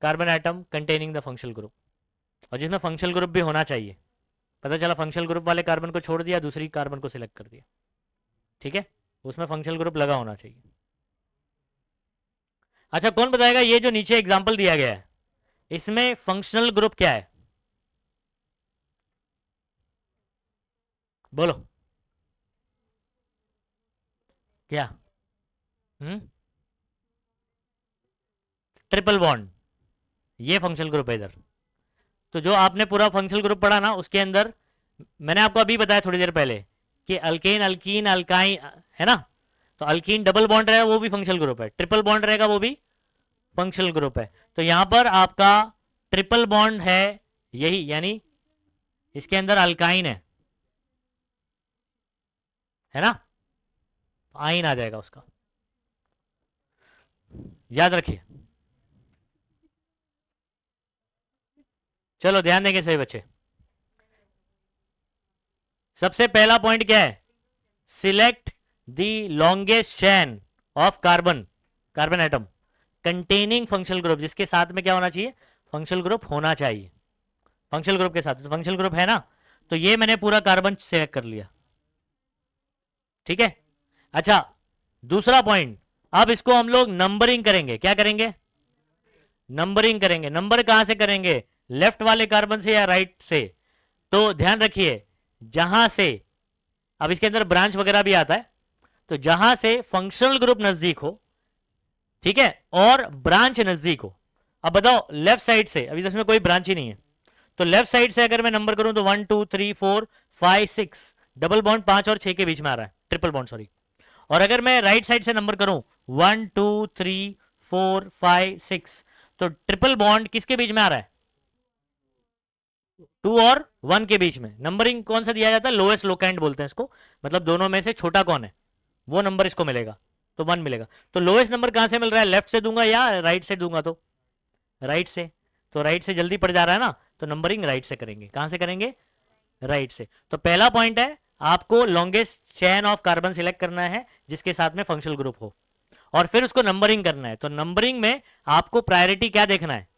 carbon atom containing the functional group, और जिसमें फंक्शनल ग्रुप भी होना चाहिए। पता चला फंक्शनल ग्रुप वाले कार्बन को छोड़ दिया, दूसरी कार्बन को सिलेक्ट कर दिया, ठीक है, उसमें फंक्शनल ग्रुप लगा होना चाहिए। अच्छा कौन बताएगा ये जो नीचे एग्जाम्पल दिया गया है इसमें फंक्शनल ग्रुप क्या है, बोलो क्या, ट्रिपल बॉन्ड, ये फंक्शनल ग्रुप है इधर। तो जो आपने पूरा फंक्शनल ग्रुप पढ़ा ना उसके अंदर मैंने आपको अभी बताया थोड़ी देर पहले कि अल्केन, अल्कीन, अल्काइन है ना, तो अल्कीन डबल बॉन्ड रहेगा वो भी फंक्शनल ग्रुप है, ट्रिपल बॉन्ड रहेगा वो भी फंक्शनल ग्रुप है। तो यहां पर आपका ट्रिपल बॉन्ड है यही, यानी इसके अंदर अल्काइन है ना, आइन आ जाएगा उसका, याद रखिए। चलो ध्यान देंगे सही बच्चे, सबसे पहला पॉइंट क्या है, select the longest chain of carbon, carbon atom containing functional group, जिसके साथ में क्या होना चाहिए, फंक्शनल ग्रुप होना चाहिए, फंक्शनल ग्रुप के साथ, तो फंक्शनल ग्रुप है ना, तो ये मैंने पूरा कार्बन सिलेक्ट कर लिया, ठीक है। अच्छा दूसरा पॉइंट, अब इसको हम लोग नंबरिंग करेंगे, क्या करेंगे, नंबरिंग करेंगे। नंबर कहां से करेंगे, लेफ्ट वाले कार्बन से या राइट से, तो ध्यान रखिए जहां से, अब इसके अंदर ब्रांच वगैरह भी आता है, तो जहां से फंक्शनल ग्रुप नजदीक हो, ठीक है, और ब्रांच नजदीक हो। अब बताओ लेफ्ट साइड से, अभी इसमें कोई ब्रांच ही नहीं है, तो लेफ्ट साइड से अगर मैं नंबर करूं तो 1 2 3 4 5 6, डबल बॉन्ड 5 और 6 के बीच में आ रहा है, ट्रिपल बॉन्ड सॉरी। और अगर मैं राइट साइड से नंबर करूं 1 2 3 4 5 6, तो ट्रिपल बॉन्ड किसके बीच में आ रहा है, 2 और 1 के बीच में। नंबरिंग कौन सा दिया जाता है, लोएस्ट लोकेंड बोलते हैं इसको, मतलब दोनों में से छोटा कौन है वो नंबर इसको मिलेगा। तो 1 मिलेगा। तो लोएस्ट नंबर कहां से मिल रहा है, लेफ्ट से दूंगा या राइट से दूंगा, तो राइट से। तो राइट से जल्दी पड़ जा रहा है ना, तो नंबरिंग राइट से करेंगे। कहां से करेंगे, राइट से। तो पहला पॉइंट है, आपको longest chain of carbon select करना है जिसके साथ में फंक्शनल ग्रुप हो, और फिर उसको नंबरिंग करना है। तो नंबरिंग में आपको प्रायोरिटी क्या देखना है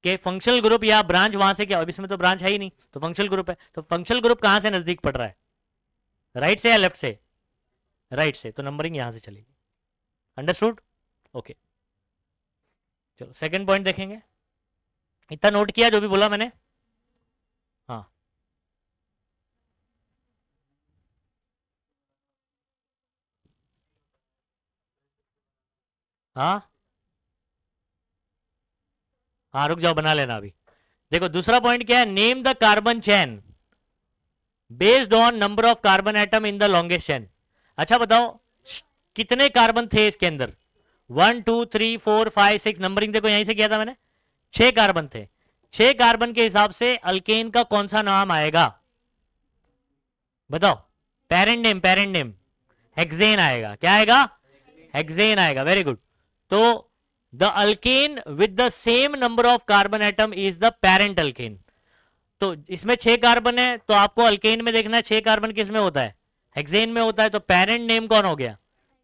कि फंक्शनल ग्रुप या ब्रांच वहां से क्या, अब इसमें तो ब्रांच है ही नहीं, तो फंक्शनल ग्रुप है, तो फंक्शनल ग्रुप कहां से नजदीक पड़ रहा है, राइट से या लेफ्ट से, राइट से, तो नंबरिंग यहां से चलेगी। Understood, okay. चलो सेकंड पॉइंट देखेंगे। इतना नोट किया जो भी बोला मैंने, हाँ हाँ हाँ, रुक जाओ, बना लेना अभी। देखो दूसरा पॉइंट क्या है, name the carbon chain based on number of carbon atom in the longest chain. अच्छा बताओ कितने कार्बन थे इसके अंदर, 1 2 3 4 5 6, नंबरिंग देखो यहीं से किया था मैंने, 6 कार्बन थे। 6 कार्बन के हिसाब से अल्केन का कौन सा नाम आएगा, बताओ। पेरेंट नेम हेक्सेन आएगा। क्या आएगा, हेक्सेन आएगा, वेरी गुड। तो the alkane with the same number of carbon atom is the parent alkane. तो इसमें 6 कार्बन है, तो आपको अल्केन में देखना है 6 कार्बन किस में होता है, हेक्सेन में होता है। तो पेरेंट नेम कौन हो गया,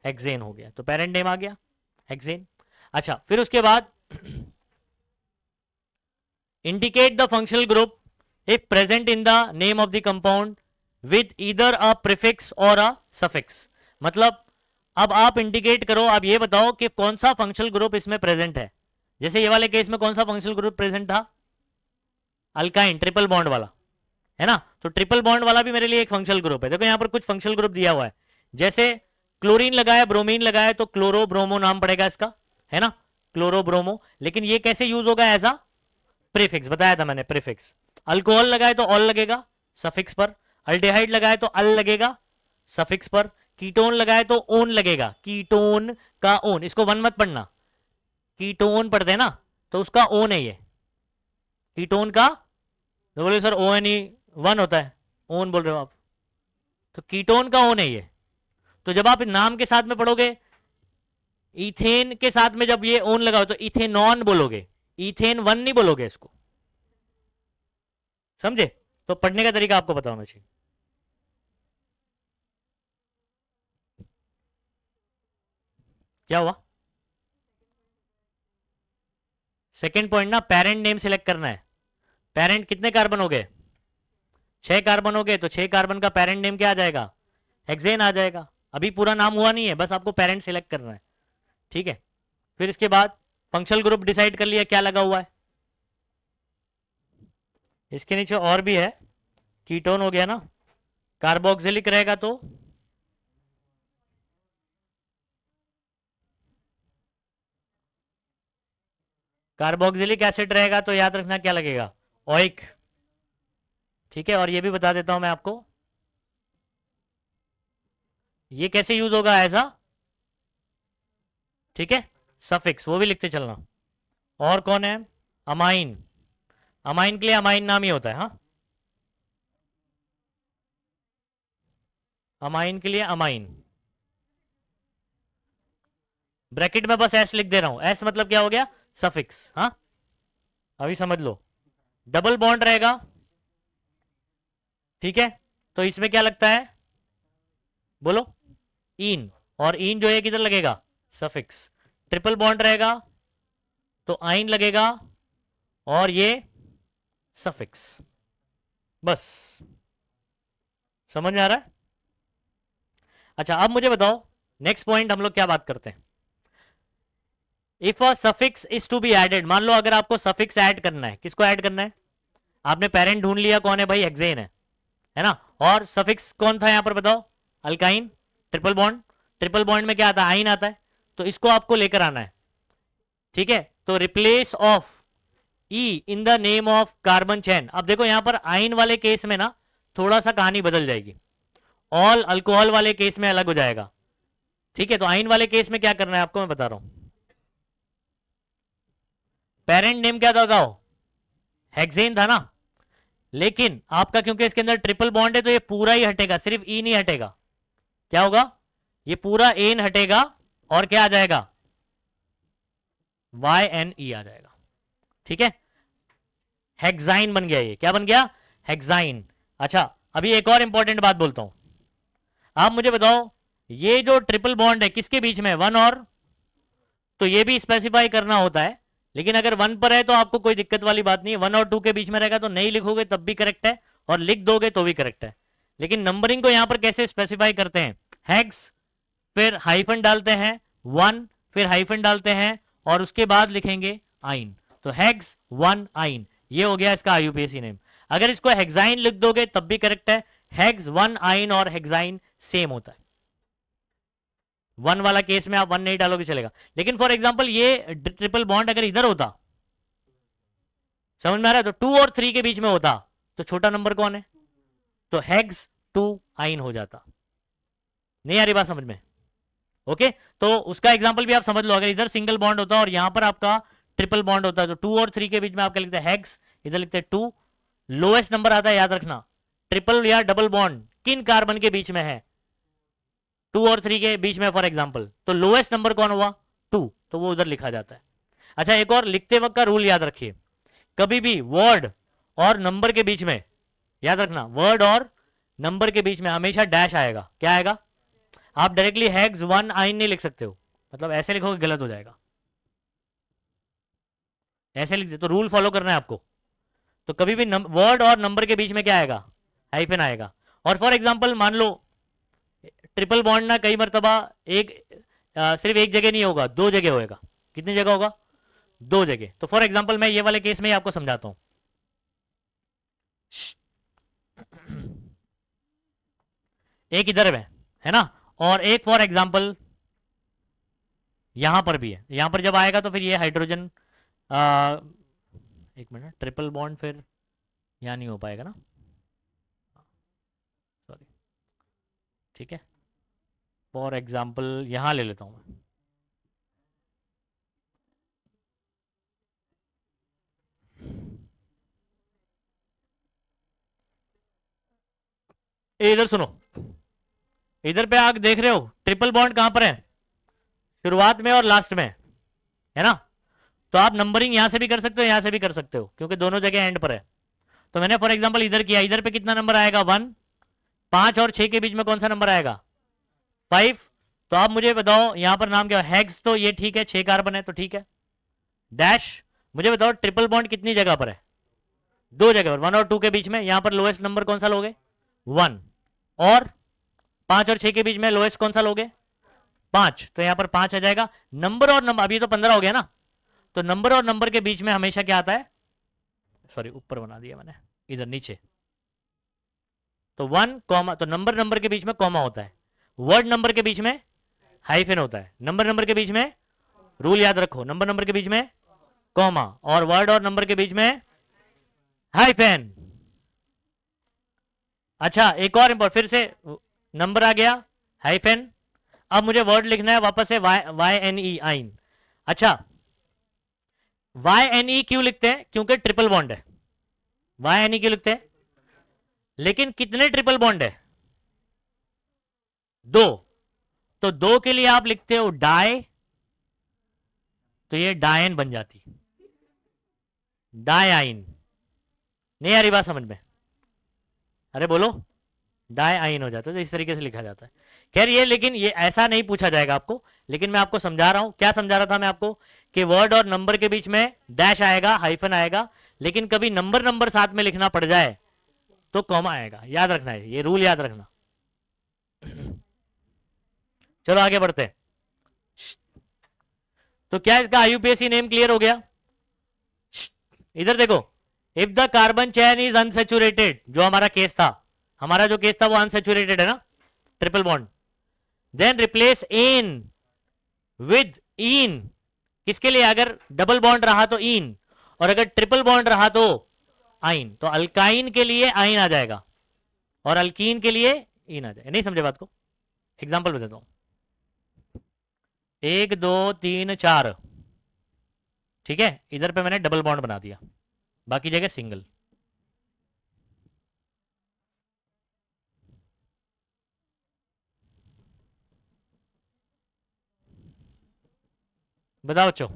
हेक्सेन हो गया, तो पेरेंट नेम आ गया हेक्सेन। अच्छा फिर उसके बाद indicate the functional group if present in the name of the compound with either a prefix or a suffix। मतलब अब आप इंडिकेट करो, आप ये बताओ कि कौन सा फंक्शनल ग्रुप इसमें प्रेजेंट है। जैसे ये वाले केस में कौन सा फंक्शनल ग्रुप प्रेजेंट था, अल्काइन ट्रिपल बॉन्ड वाला, है ना। तो ट्रिपल बॉन्ड वाला भी मेरे लिए एक फंक्शनल ग्रुप है। देखो यहां पर कुछ फंक्शनल ग्रुप दिया हुआ है, जैसे क्लोरीन लगाया, ब्रोमीन लगाया, तो क्लोरो ब्रोमो नाम पड़ेगा इसका, है ना, क्लोरो ब्रोमो। लेकिन ये कैसे यूज होगा, एज अ प्रीफिक्स, बताया था मैंने, प्रीफिक्स। अल्कोहल लगाए तो ऑल लगेगा सफिक्स पर, अल्डिहाइड लगाए तो अल लगेगा सफिक्स पर, कीटोन लगाए तो ओन लगेगा, कीटोन का ओन, इसको वन मत पढ़ना, कीटोन पढ़ते हैं ना, तो उसका ओन है ये, कीटोन का। तो बोले sir O N E one होता है, ओन बोल रहे हो आप, तो कीटोन का ओन है ये। तो जब आप नाम के साथ में पढ़ोगे, इथेन के साथ में जब ये ओन लगाओ तो इथेनॉन बोलोगे, इथेन वन नहीं बोलोगे इसको, समझे। तो पढ़ने का तरीका आपको पता होना चाहिए। क्या हुआ, सेकेंड पॉइंट ना, पेरेंट नेम सिलेक्ट करना है। पेरेंट कितने कार्बन हो गए, 6 कार्बन हो गए, तो 6 कार्बन का पेरेंट नेम क्या आ जाएगा, हेक्सेन आ जाएगा। अभी पूरा नाम हुआ नहीं है, बस आपको पेरेंट सिलेक्ट करना है, ठीक है। फिर इसके बाद फंक्शनल ग्रुप डिसाइड कर लिया क्या लगा हुआ है, इसके नीचे और भी है, कीटोन हो गया ना, कार्बोक्सिलिक रहेगा तो कार्बोक्सिलिक एसिड रहेगा तो याद रखना क्या लगेगा, ओइक, ठीक है। और ये भी बता देता हूं मैं आपको, ये कैसे यूज होगा, ऐसा, ठीक है, सफिक्स, वो भी लिखते चलना। और कौन है, अमाइन, अमाइन के लिए अमाइन नाम ही होता है, हाँ, अमाइन के लिए अमाइन, ब्रैकेट में बस एस लिख दे रहा हूं, एस मतलब क्या हो गया, सफिक्स, हाँ, अभी समझ लो। डबल बॉन्ड रहेगा, ठीक है, तो इसमें क्या लगता है, बोलो, इन, और इन जो है किधर लगेगा, सफिक्स। ट्रिपल बॉन्ड रहेगा तो आइन लगेगा, और ये सफिक्स, बस, समझ में आ रहा है। अच्छा अब मुझे बताओ, नेक्स्ट पॉइंट हम लोग क्या बात करते हैं, if a suffix is to be added. मान लो अगर आपको सफिक्स ऐड करना है, किसको ऐड करना है, आपने पेरेंट ढूंढ लिया, कौन है भाई, हेक्सेन है ना, और सफिक्स कौन था यहां पर बताओ, alkyne, triple bond, triple bond में क्या आता है, आइन आता है, तो इसको आपको लेकर आना है, ठीक है। तो replace of E in the name of carbon chain. अब देखो यहां पर आइन वाले केस में ना थोड़ा सा कहानी बदल जाएगी, ऑल अल्कोहल वाले केस में अलग हो जाएगा, ठीक है। तो आइन वाले केस में क्या करना है आपको मैं बता रहा हूं, पेरेंट नेम क्या था बताओ, हेक्सेन था ना, लेकिन आपका क्योंकि इसके अंदर ट्रिपल बॉन्ड है तो ये पूरा ही हटेगा, सिर्फ ई नहीं हटेगा, क्या होगा, ये पूरा एन हटेगा और क्या आ जाएगा, YNE आ जाएगा। ठीक है, हेक्साइन बन गया, ये क्या बन गया, हेक्साइन। अच्छा, अभी एक और इंपॉर्टेंट बात बोलता हूं, आप मुझे बताओ ये जो ट्रिपल बॉन्ड है किसके बीच में, वन और, तो ये भी स्पेसिफाई करना होता है, लेकिन अगर वन पर है तो आपको कोई दिक्कत वाली बात नहीं है, वन और टू के बीच में रहेगा तो नहीं लिखोगे तब भी करेक्ट है, और लिख दोगे तो भी करेक्ट है। लेकिन नंबरिंग को यहां पर कैसे स्पेसिफाई करते हैं, हेक्स, फिर हाइफन डालते हैं, वन, फिर हाइफन डालते हैं, और उसके बाद लिखेंगे आइन, तो हेक्स वन आइन, ये हो गया इसका IUPAC नेम। अगर इसको हेक्साइन लिख दोगे तब भी करेक्ट है, हेक्स वन आइन और हेक्साइन सेम होता है, वन वाला केस में आप वन नहीं डालोगे चलेगा, लेकिन फॉर एग्जांपल ये ट्रिपल बॉन्ड अगर इधर होता, समझ में आ रहा है, तो टू और थ्री के बीच में होता तो छोटा नंबर कौन है, तो हेक्स टू आइन हो जाता। नहीं आ रही बात समझ में, ओके। तो उसका एग्जांपल भी आप समझ लो, अगर इधर सिंगल बॉन्ड होता और यहां पर आपका ट्रिपल बॉन्ड होता है, तो टू और थ्री के बीच में आपका लिखते हैं हेक्स, इधर लिखते हैं टू, लोएस्ट नंबर आता है, याद रखना, ट्रिपल या डबल बॉन्ड किन कार्बन के बीच में है, टू और थ्री के बीच में फॉर एग्जांपल, तो लोएस्ट नंबर कौन हुआ, टू, तो वो उधर लिखा जाता है। अच्छा, एक और लिखते वक्त का रूल याद रखिए, कभी भी वर्ड और नंबर के बीच में, याद रखना वर्ड और नंबर के बीच में हमेशा डैश आएगा, क्या आएगा, आप डायरेक्टली हेक्स वन आइन नहीं लिख सकते हो, मतलब ऐसे लिखोगे गलत हो जाएगा, ऐसे लिख दे, तो रूल फॉलो करना है आपको, तो कभी भी वर्ड और नंबर के बीच में क्या आएगा, हाइफन आएगा। और फॉर एग्जांपल मान लो ट्रिपल बॉन्ड ना कई मरतबा एक सिर्फ एक जगह नहीं होगा, दो जगह होएगा, कितनी जगह होगा, दो जगह। तो फॉर एग्जांपल मैं ये वाले केस में ही आपको समझाता हूं, एक इधर है ना, और एक फॉर एग्जांपल यहां पर भी है, यहां पर जब आएगा तो फिर ये हाइड्रोजन, एक मिनट, ट्रिपल बॉन्ड फिर यहां नहीं हो पाएगा ना, सॉरी, ठीक है, फॉर एग्जांपल यहां ले लेता हूं मैं, इधर सुनो, इधर पे आप देख रहे हो ट्रिपल बॉन्ड कहां पर है, शुरुआत में और लास्ट में, है ना, तो आप नंबरिंग यहां से भी कर सकते हो, यहां से भी कर सकते हो, क्योंकि दोनों जगह एंड पर है। तो मैंने फॉर एग्जांपल इधर किया, इधर पे कितना नंबर आएगा, वन, पांच और छह के बीच में कौन सा नंबर आएगा, फाइव। तो आप मुझे बताओ यहां पर नाम क्या है, हेक्स, तो ये ठीक है, छह कार्बन है तो ठीक है, डैश, मुझे बताओ ट्रिपल बॉन्ड कितनी जगह पर है, दो जगह पर, वन और टू के बीच में, यहां पर लोएस्ट नंबर कौन सा लोगे, वन, और पांच और छह के बीच में लोएस्ट कौन सा लोगे, पांच, तो यहां पर पांच आ जाएगा। नंबर और नंबर, अभी तो 15 हो गया ना, तो नंबर और नंबर के बीच में हमेशा क्या आता है, सॉरी ऊपर बना दिया मैंने, इधर नीचे, तो वन कॉमा, तो नंबर नंबर के बीच में कॉमा होता है, वर्ड नंबर के बीच में हाइफन होता है, नंबर नंबर के बीच में, रूल याद रखो, नंबर नंबर के बीच में कॉमा, और वर्ड और नंबर के बीच में हाइफन। अच्छा, एक और इंपॉर्टेंट, फिर से नंबर आ गया, हाइफन, अब मुझे वर्ड लिखना है वापस से, YNE आइन। अच्छा, YNE क्यों लिखते हैं, क्योंकि ट्रिपल बॉन्ड है, YNE क्यों लिखते हैं, लेकिन कितने ट्रिपल बॉन्ड है, दो, तो दो के लिए आप लिखते हो डाई, तो ये डायन बन जाती, डायन, नहीं आ रही बात समझ में, अरे बोलो, डाई आइन हो जाता है, तो इस तरीके से लिखा जाता है। खैर ये, लेकिन ये ऐसा नहीं पूछा जाएगा आपको, लेकिन मैं आपको समझा रहा हूं, क्या समझा रहा था मैं आपको, कि वर्ड और नंबर के बीच में डैश आएगा, हाइफन आएगा, लेकिन कभी नंबर नंबर साथ में लिखना पड़ जाए तो कॉमा आएगा, याद रखना है, ये रूल याद रखना। चलो आगे बढ़ते हैं, तो क्या इसका IUPAC नेम क्लियर हो गया, इधर देखो, if the carbon chain is unsaturated, जो हमारा केस था, हमारा जो केस था वो अनसेचुरेटेड है ना, triple bond, then replace in with in, किसके लिए, अगर डबल बॉन्ड रहा तो इन, और अगर ट्रिपल बॉन्ड रहा तो आइन, तो अल्काइन के लिए आइन आ जाएगा और अल्कीन के लिए इन आ जाएगा। नहीं समझे बात को, एग्जांपल बताता हूं, एक दो तीन चार, ठीक है, इधर पे मैंने डबल बॉन्ड बना दिया, बाकी जगह सिंगल, बताओ बच्चों।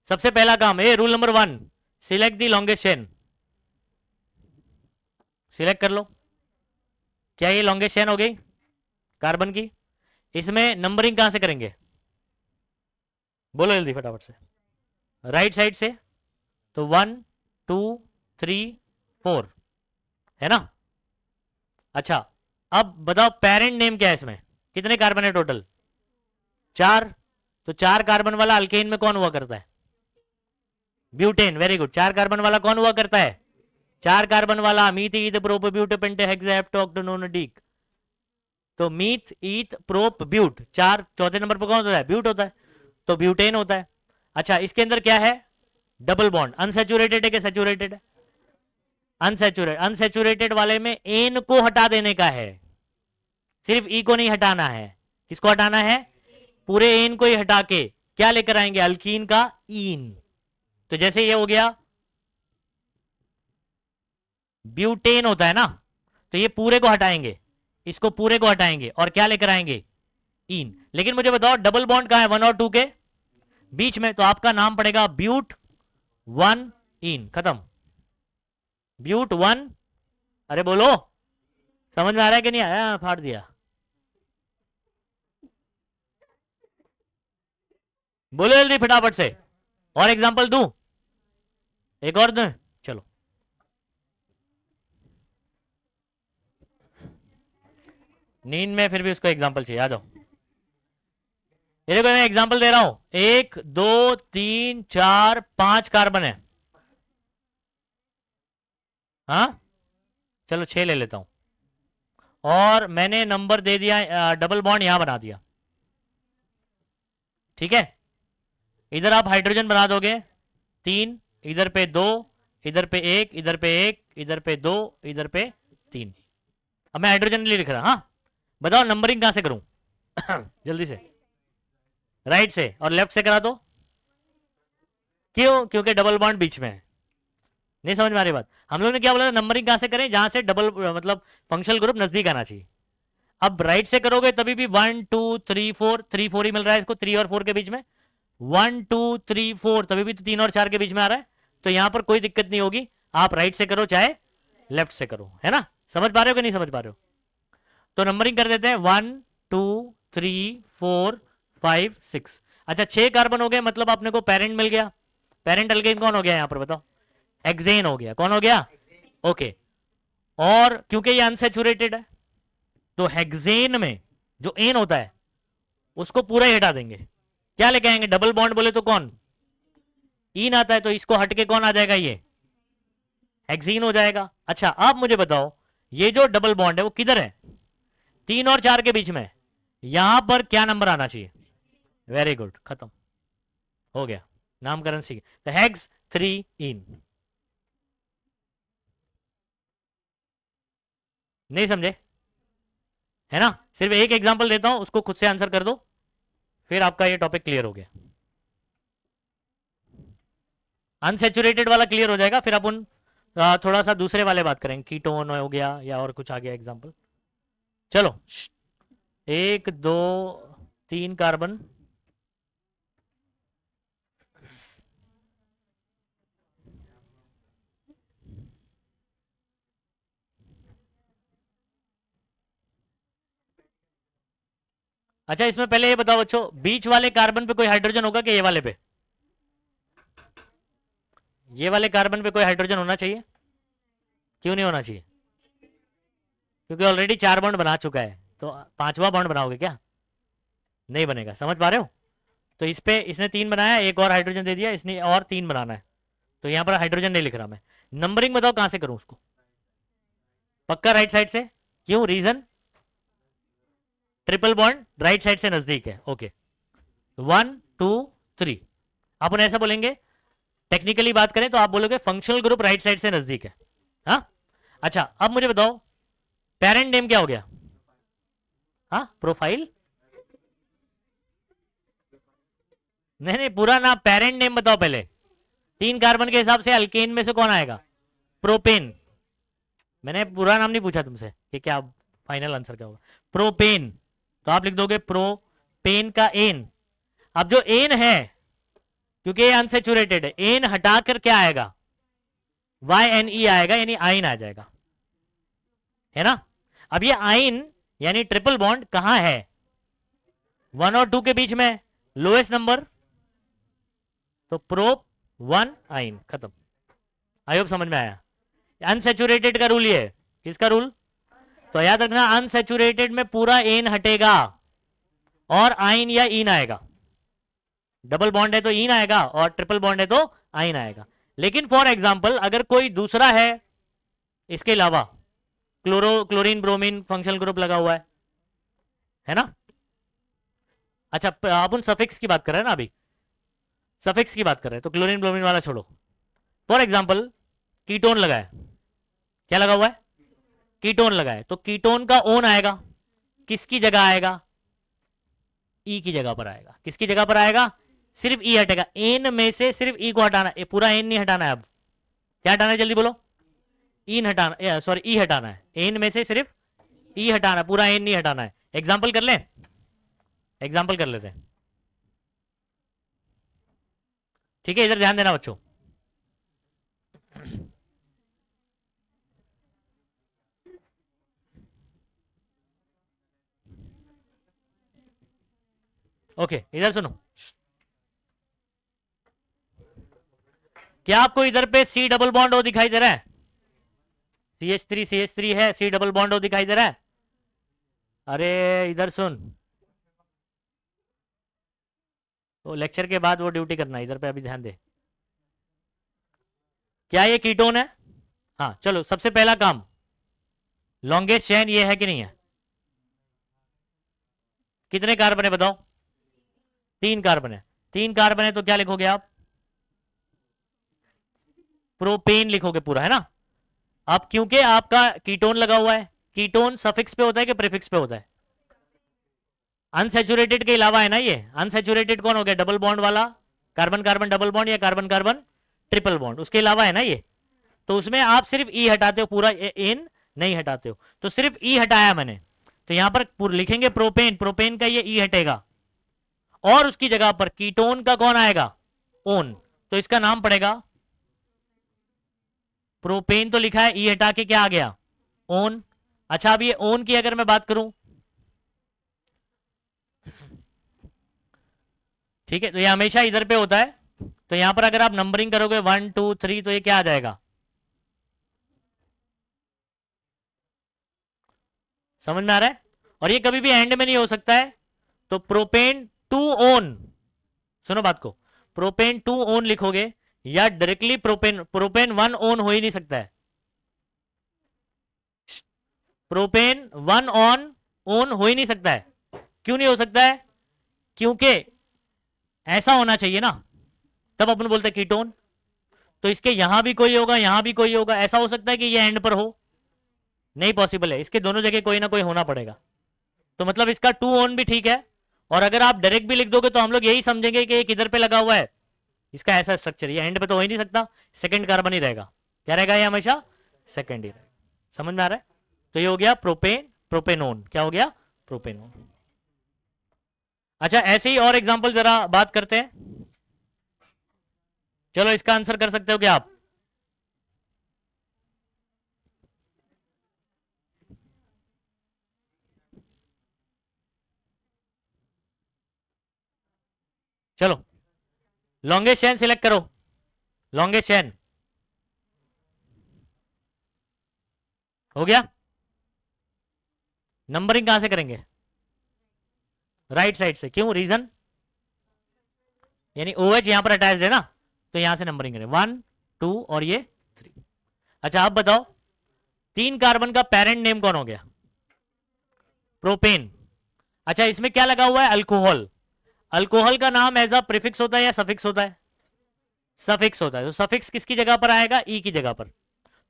सबसे पहला काम, a rule number 1, select the longest chain. Select कर लो। क्या ये लॉन्गेस्ट चेन हो गई कार्बन की? इसमें नंबरिंग कहां से करेंगे? बोलो जल्दी फटाफट से। राइट साइड से। तो 1 2 3 4 है ना? अच्छा, अब बताओ पेरेंट नेम क्या है इसमें? कितने कार्बन है टोटल? 4। तो 4 कार्बन वाला अल्केन में कौन हुआ करता है? ब्यूटेन। Very good. 4 कार्बन वाला कौन हुआ करता है? 4 कार्बन वाला meth eth prop but pente hexa hepta octanone. तो मीथ ईथ प्रोप ब्यूट, 4 चौथे नंबर पर कौन होता है? ब्यूट होता है। तो ब्यूटेन होता है। अच्छा, इसके अंदर क्या है? Double bond. अनसेचुरेटेड है कि सेचुरेटेड है? अनसेचुरेटेड। अनसेचुरेटेड वाले में एन को हटा देने का है, सिर्फ ई को नहीं हटाना है। किसको हटाना है? पूरे एन को ही हटा के क्या लेकर आएंगे? अल्कीन का ईन। तो जैसे ये हो गया ब्यूटेन होता है ना, तो ये पूरे को हटाएंगे, इसको पूरे को हटाएंगे और क्या लेकर आएंगे? ईन। लेकिन मुझे बताओ डबल बॉन्ड कहां है? 1 और 2 के बीच में। तो आपका नाम पड़ेगा ब्यूट 1 ईन। खत्म। ब्यूट 1। अरे बोलो, समझ में आ रहा है कि नहीं आया? फाड़ दिया। बोलो जल्दी फटाफट से। और एग्जांपल दूं? एक और दूं? चलो। नींद में फिर भी उसको एग्जांपल चाहिए, आ जाओ। ये देखो मैं एग्जांपल दे रहा हूं। 1 2 3 4 5 कार्बन है। हाँ, चलो 6 ले लेता हूं। और मैंने नंबर दे दिया, डबल बॉन्ड यहां बना दिया। ठीक है, इधर आप हाइड्रोजन बना दोगे 3, इधर पे 2, इधर पे 1, इधर पे 1, इधर पे 2, इधर पे 3। अब मैं हाइड्रोजन नहीं लिख रहा। हाँ, बताओ नंबरिंग कहां से करूं? जल्दी से। राइट से और लेफ्ट से करा दो। क्यों? क्योंकि डबल बॉन्ड बीच में है। नहीं समझ में आ रही बात? हम लोग ने क्या बोला था? नंबरिंग कहां से करें? जहां से डबल मतलब फंक्शनल ग्रुप नजदीक आना चाहिए। अब राइट से करोगे तभी भी 1 2 3 4, 3 4 ही मिल रहा है इसको, 3 और 4 के बीच में। 1 2 3 4 तभी भी तो 3 और 4 के बीच में आ रहा है। तो यहां पर कोई दिक्कत नहीं होगी, आप राइट से करो चाहे लेफ्ट से करो, है ना? समझ पा रहे हो कि नहीं समझ पा रहे हो? तो नंबरिंग कर देते हैं 1 2 3 4 5 6। अच्छा, 6 कार्बन हो गए, मतलब अपने को पेरेंट मिल गया। पेरेंट अल्केन कौन हो गया यहां पर बताओ? हेक्सेन हो गया। कौन हो गया? ओके। और क्योंकि ये अनसेचुरेटेड है, तो हेक्सेन में जो एन होता है उसको पूरा ही हटा देंगे। क्या लेके आएंगे? डबल बॉन्ड बोले तो कौन? ईन आता है, तो इसको हटके कौन आ जाएगा? ये हेक्सीन हो जाएगा। अच्छा, अब मुझे बताओ ये जो डबल बॉन्ड है वो किधर है? 3 और 4 के बीच में। यहां पर क्या नंबर आना चाहिए? वेरी गुड, खत्म हो गया। नामकरण सीख। तो हेक्स 3 इन। नहीं समझे? है ना? सिर्फ एक एग्जांपल देता हूं, उसको खुद से आंसर कर दो, फिर आपका ये टॉपिक क्लियर हो गया। अनसेचुरेटेड वाला क्लियर हो जाएगा, फिर अपन थोड़ा सा दूसरे वाले बात करेंगे। कीटोन हो गया या और कुछ आ गया एग्जांपल। चलो, 1 2 3 कार्बन। अच्छा, इसमें पहले ये बताओ बच्चों, बीच वाले कार्बन पे कोई हाइड्रोजन होगा कि ये वाले पे? ये वाले कार्बन पे कोई हाइड्रोजन होना चाहिए? क्यों नहीं होना चाहिए? क्योंकि ऑलरेडी 4 बॉन्ड बना चुका है, तो 5वां बॉन्ड बनाओगे क्या? नहीं बनेगा। समझ पा रहे हो? तो इस पे इसने 3 बनाया, एक और हाइड्रोजन दे दिया, इसने और 3 बनाना है, तो यहां पर हाइड्रोजन नहीं लिख रहा मैं। नंबरिंग बताओ कहां से करूं उसको? पक्का राइट साइड से? क्यों? Reason? Triple bond right side से नजदीक है। ओके, 1 2 3। अपन ऐसा बोलेंगे, टेक्निकली बात करें तो आप बोलोगे फंक्शनल ग्रुप राइट साइड से नजदीक है। हाँ, अच्छा, अब मुझे बताओ पेरेंट नेम क्या हो गया? हाँ, प्रोफाइल? नहीं नहीं, पूरा नाम, पेरेंट नेम बताओ पहले। 3 कार्बन के हिसाब से अल्केन में से कौन आएगा? प्रोपेन। मैंने पूरा नाम नहीं पूछा तुमसे कि क्या फाइनल आंसर क्या होगा। प्रोपेन। तो आप लिख दोगे प्रोपेन का एन अब जो एन है, क्योंकि ये अनसेचुरेटेड है, एन हटाकर क्या आएगा, YNE आएगा, यानी आइन आ जाएगा, है ना। अब ये आइन यानी ट्रिपल बॉन्ड कहां है, 1 और 2 के बीच में, लोएस्ट नंबर, तो प्रोप 1 आइन, खत्म। आई होप समझ में आया। अनसेचुरेटेड का रूल ये है, किसका रूल, तो याद रखना अनसेचुरेटेड में पूरा एन हटेगा और आइन या इन आएगा। डबल बॉन्ड है तो इन आएगा और ट्रिपल बॉन्ड है तो आइन आएगा। लेकिन फॉर एग्जांपल अगर कोई दूसरा है इसके अलावा, क्लोरीन ब्रोमीन फंक्शनल ग्रुप लगा हुआ है ना। अच्छा आप उन सफिक्स की बात कर रहे हैं ना, अभी सफिक्स की बात कर रहे हैं, तो क्लोरीन ब्रोमीन वाला छोड़ो। फॉर एग्जांपल कीटोन लगा है, क्या लगा हुआ है, कीटोन लगा है, तो कीटोन का ओन आएगा, किसकी जगह आएगा, ई की जगह पर आएगा। किसकी जगह पर आएगा, सिर्फ ई हटेगा, एन में से सिर्फ ई को हटाना है, पूरा एन नहीं हटाना है। अब क्या हटाना है, जल्दी बोलो, इन हटाना, सॉरी ई हटाना है, एन में से सिर्फ ई हटाना है, पूरा एन नहीं हटाना है। एग्जाम्पल कर लें, एग्जाम्पल कर लेते हैं, ठीक है, इधर ध्यान देना बच्चों। ओके इधर सुनो, क्या आपको इधर पे सी डबल बॉन्ड ओ दिखाई दे रहा है, CH3 है, सी डबल बॉन्ड ओ दिखाई दे रहा है। अरे इधर सुन, तो लेक्चर के बाद वो ड्यूटी करना, इधर पे अभी ध्यान दे। क्या ये कीटोन है, हाँ चलो सबसे पहला काम, लॉन्गेस्ट चेन ये है कि नहीं है, कितने कार्बन है बताओ, 3 कार्बन है, 3 कार्बन है तो क्या लिखोगे आप, प्रोपेन लिखोगे पूरा, है ना। अब क्योंकि आपका कीटोन लगा हुआ है, कीटोन सफिक्स पे होता है कि प्रीफिक्स पे होता है, अनसेचुरेटेड के अलावा है ना ये, अनसेचुरेटेड कौन हो गया, डबल बॉन्ड वाला, कार्बन कार्बन डबल बॉन्ड या कार्बन कार्बन ट्रिपल बॉन्ड, उसके अलावा है ना ये, तो उसमें आप सिर्फ ई हटाते हो, पूरा एन नहीं हटाते हो, तो सिर्फ ई हटाया मैंने, तो यहां पर लिखेंगे प्रोपेन, प्रोपेन का ये ई हटेगा और उसकी जगह पर कीटोन का कौन आएगा, ओन, तो इसका नाम पड़ेगा प्रोपेन, तो लिखा है ई हटा के क्या आ गया, ओन। अच्छा अब ये ओन की अगर मैं बात करूं, ठीक है, तो ये हमेशा इधर पे होता है, तो यहां पर अगर आप नंबरिंग करोगे 1 2 3 तो ये क्या आ जाएगा, समझ में आ रहा है। और ये कभी भी एंड में नहीं हो सकता है, तो प्रोपेन टू ओन, सुनो बात को, प्रोपेन टू ओन लिखोगे या डायरेक्टली प्रोपेन, प्रोपेन 1 ओन हो ही नहीं सकता है, प्रोपेन 1 ऑन ओन हो ही नहीं सकता है। क्यों नहीं हो सकता है, क्योंकि ऐसा होना चाहिए ना, तब अपन बोलते हैं कीटोन, तो इसके यहां भी कोई होगा, यहां भी कोई होगा, ऐसा हो सकता है कि ये एंड पर हो, नहीं पॉसिबल है, इसके दोनों जगह कोई ना कोई होना पड़ेगा, तो मतलब इसका टू ऑन भी ठीक है। और अगर आप डायरेक्ट भी लिख दोगे तो हम लोग यही समझेंगे कि ये किधर पे लगा हुआ है, इसका ऐसा स्ट्रक्चर, ये एंड पे तो हो ही नहीं सकता, सेकंड कार्बन ही रहेगा, क्या रहेगा ये हमेशा सेकंड ही रहेगा, समझ में आ रहा है। तो ये हो गया प्रोपेन, प्रोपेनोन, क्या हो गया, प्रोपेनोन। अच्छा ऐसे ही और एग्जांपल जरा बात करते हैं, चलो इसका आंसर कर सकते हो क्या आप, चलो लॉन्गेस्ट चेन सिलेक्ट करो, लॉन्गेस्ट चेन हो गया, नंबरिंग कहां से करेंगे, राइट साइड से, क्यों, रीजन, यानी OH यहां पर अटैच है ना, तो यहां से नंबरिंग करें 1 2 और ये 3। अच्छा आप बताओ 3 कार्बन का पेरेंट नेम कौन हो गया, प्रोपेन। अच्छा इसमें क्या लगा हुआ है, अल्कोहल, अल्कोहल का नाम एज अ प्रीफिक्स होता है या सफिक्स होता है, सफिक्स होता है, तो सफिक्स किसकी जगह पर आएगा, ई की जगह पर,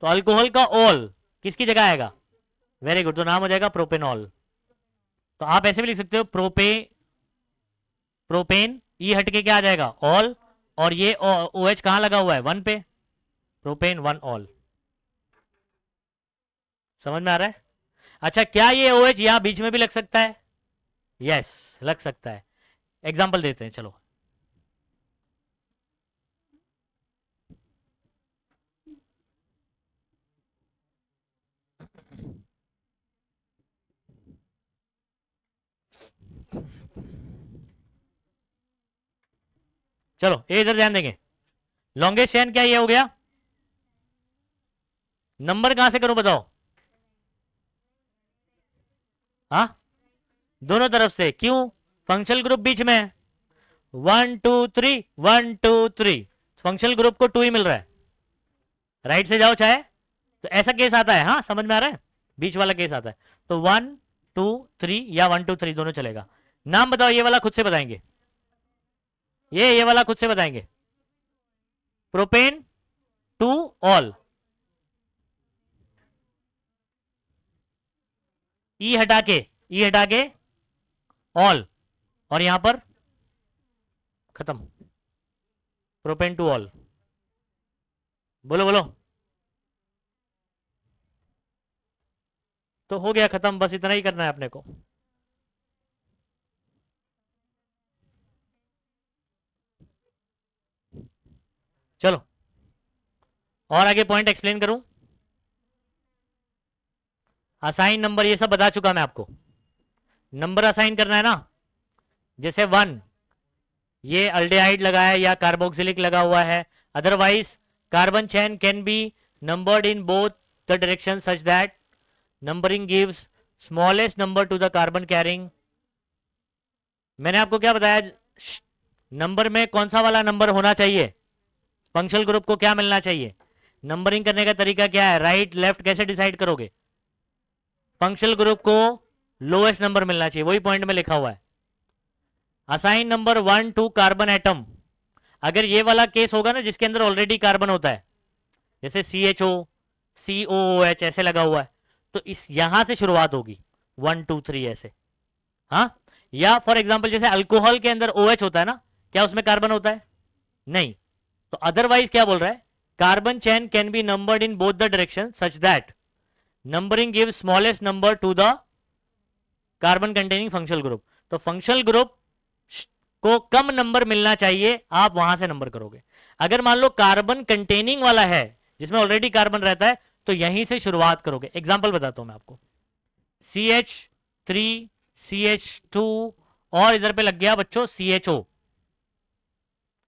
तो अल्कोहल का ऑल किसकी जगह आएगा, वेरी गुड, तो नाम हो जाएगा प्रोपेनॉल। तो आप ऐसे भी लिख सकते हो प्रोपेन ई हट के क्या आ जाएगा, ऑल, और ये OH कहां लगा हुआ है, 1 पे, प्रोपेन 1 ऑल, समझ में आ रहा है। अच्छा क्या ये OH यहां बीच में भी लग सकता है, यस लग सकता है, एग्जाम्पल देते हैं, चलो। चलो ये इधर ध्यान देंगे। लॉन्गेस्ट चेन क्या ये हो गया, नंबर कहां से करूं बताओ? हाँ, दोनों तरफ से। क्यों? फंक्शनल ग्रुप बीच में है, 1 2 3 1 2 3, फंक्शनल ग्रुप को 2 ही मिल रहा है। राइट से जाओ चाहे, तो ऐसा केस आता है। हाँ समझ में आ रहा है, बीच वाला केस आता है। तो 1 2 3 या 1 2 3 दोनों चलेगा। नाम बताओ, ये वाला खुद से बताएंगे, ये वाला खुद से बताएंगे। प्रोपेन टू ऑल, ई हटा के ऑल, और यहां पर खत्म, प्रोपेन टू ऑल। बोलो बोलो, तो हो गया खत्म, बस इतना ही करना है अपने को। चलो और आगे पॉइंट एक्सप्लेन करूं। असाइन नंबर ये सब बता चुका मैं आपको, नंबर असाइन करना है ना। जैसे 1, ये अल्डेहाइड लगा है या कार्बोक्सिलिक लगा हुआ है, otherwise carbon chain can be numbered in both the direction such that numbering gives smallest number two the carbon carrying. मैंने आपको क्या बताया, नंबर में कौन सा वाला नंबर होना चाहिए, फंक्शनल ग्रुप को क्या मिलना चाहिए। नंबरिंग करने का तरीका क्या है, राइट लेफ्ट कैसे डिसाइड करोगे? फंक्शनल ग्रुप को लोएस्ट नंबर मिलना चाहिए, वही पॉइंट में लिखा हुआ है। Assign number 1 to carbon atom, अगर ये वाला केस होगा ना जिसके अंदर ऑलरेडी कार्बन होता है, जैसे CHO COOH ऐसे लगा हुआ है, तो इस यहां से शुरुआत होगी 1 2 3 ऐसे। हाँ, या फॉर एग्जाम्पल जैसे अल्कोहल के अंदर OH होता है ना, क्या उसमें कार्बन होता है? नहीं। तो अदरवाइज क्या बोल रहा है, carbon chain can be numbered in both the direction such that numbering give smallest number two the carbon containing functional group. तो फंक्शनल ग्रुप को कम नंबर मिलना चाहिए, आप वहां से नंबर करोगे। अगर मान लो कार्बन कंटेनिंग वाला है जिसमें ऑलरेडी कार्बन रहता है, तो यहीं से शुरुआत करोगे। एग्जांपल बताता हूं मैं आपको, CH3 CH2 और इधर पे लग गया बच्चों CHO।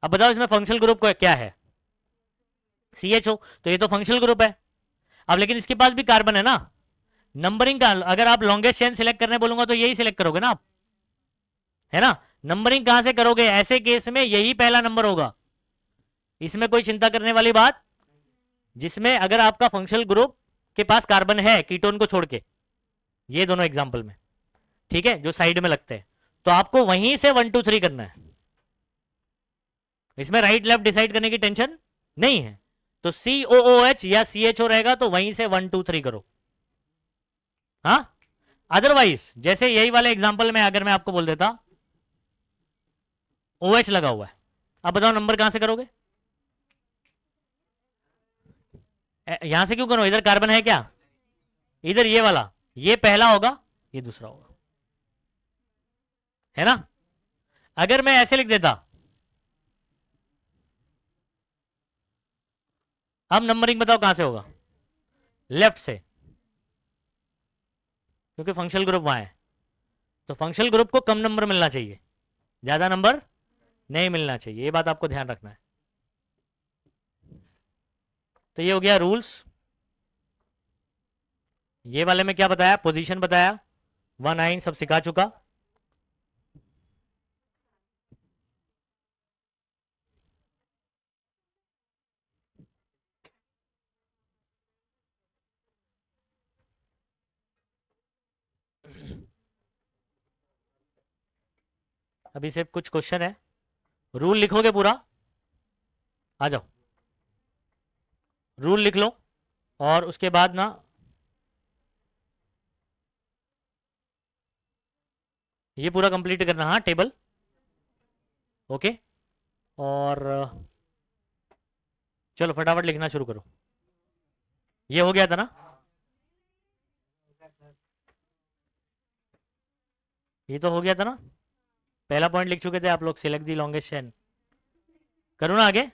अब बताओ इसमें फंक्शनल ग्रुप क्या है, CHO, तो ये तो फंक्शनल ग्रुप है। अब लेकिन इसके पास भी कार्बन है ना, नंबरिंग का अगर आप लॉन्गेस्ट चेन सिलेक्ट करने बोलूंगा तो यही सिलेक्ट करोगे ना आप, है ना। नंबरिंग कहां से करोगे, ऐसे केस में यही पहला नंबर होगा, इसमें कोई चिंता करने वाली बात, जिसमें अगर आपका फंक्शनल ग्रुप के पास कार्बन है कीटोन को छोड़ के, ये दोनों एग्जाम्पल में, ठीक है, जो साइड में लगते हैं, तो आपको वहीं से 1 2 3 करना है। इसमें राइट लेफ्ट डिसाइड करने की टेंशन नहीं है। तो COOH या CHO रहेगा तो वहीं से 1 2 3 करो। हाँ, अदरवाइज जैसे यही वाले एग्जाम्पल में अगर मैं आपको बोल देता OH लगा हुआ है, अब बताओ नंबर कहां से करोगे? यहां से क्यों करो, इधर कार्बन है क्या, इधर ये वाला, ये पहला होगा ये दूसरा होगा, है ना। अगर मैं ऐसे लिख देता, अब नंबरिंग बताओ कहां से होगा, लेफ्ट से, क्योंकि फंक्शनल ग्रुप वहां है। तो फंक्शनल ग्रुप को कम नंबर मिलना चाहिए, ज्यादा नंबर नहीं मिलना चाहिए, ये बात आपको ध्यान रखना है। तो ये हो गया रूल्स। ये वाले में क्या बताया, पोजीशन बताया, 1 9 सब सिखा चुका। अभी सिर्फ कुछ क्वेश्चन है, रूल लिखोगे पूरा, आ जाओ रूल लिख लो, और उसके बाद ना ये पूरा कंप्लीट करना, हाँ टेबल, ओके। और चलो फटाफट लिखना शुरू करो। ये हो गया था ना, ये तो हो गया था ना। पहला पॉइंट लिख चुके थे आप लोग, सिलेक्ट दी लॉन्गेस्ट चेन। करूँ ना आगे?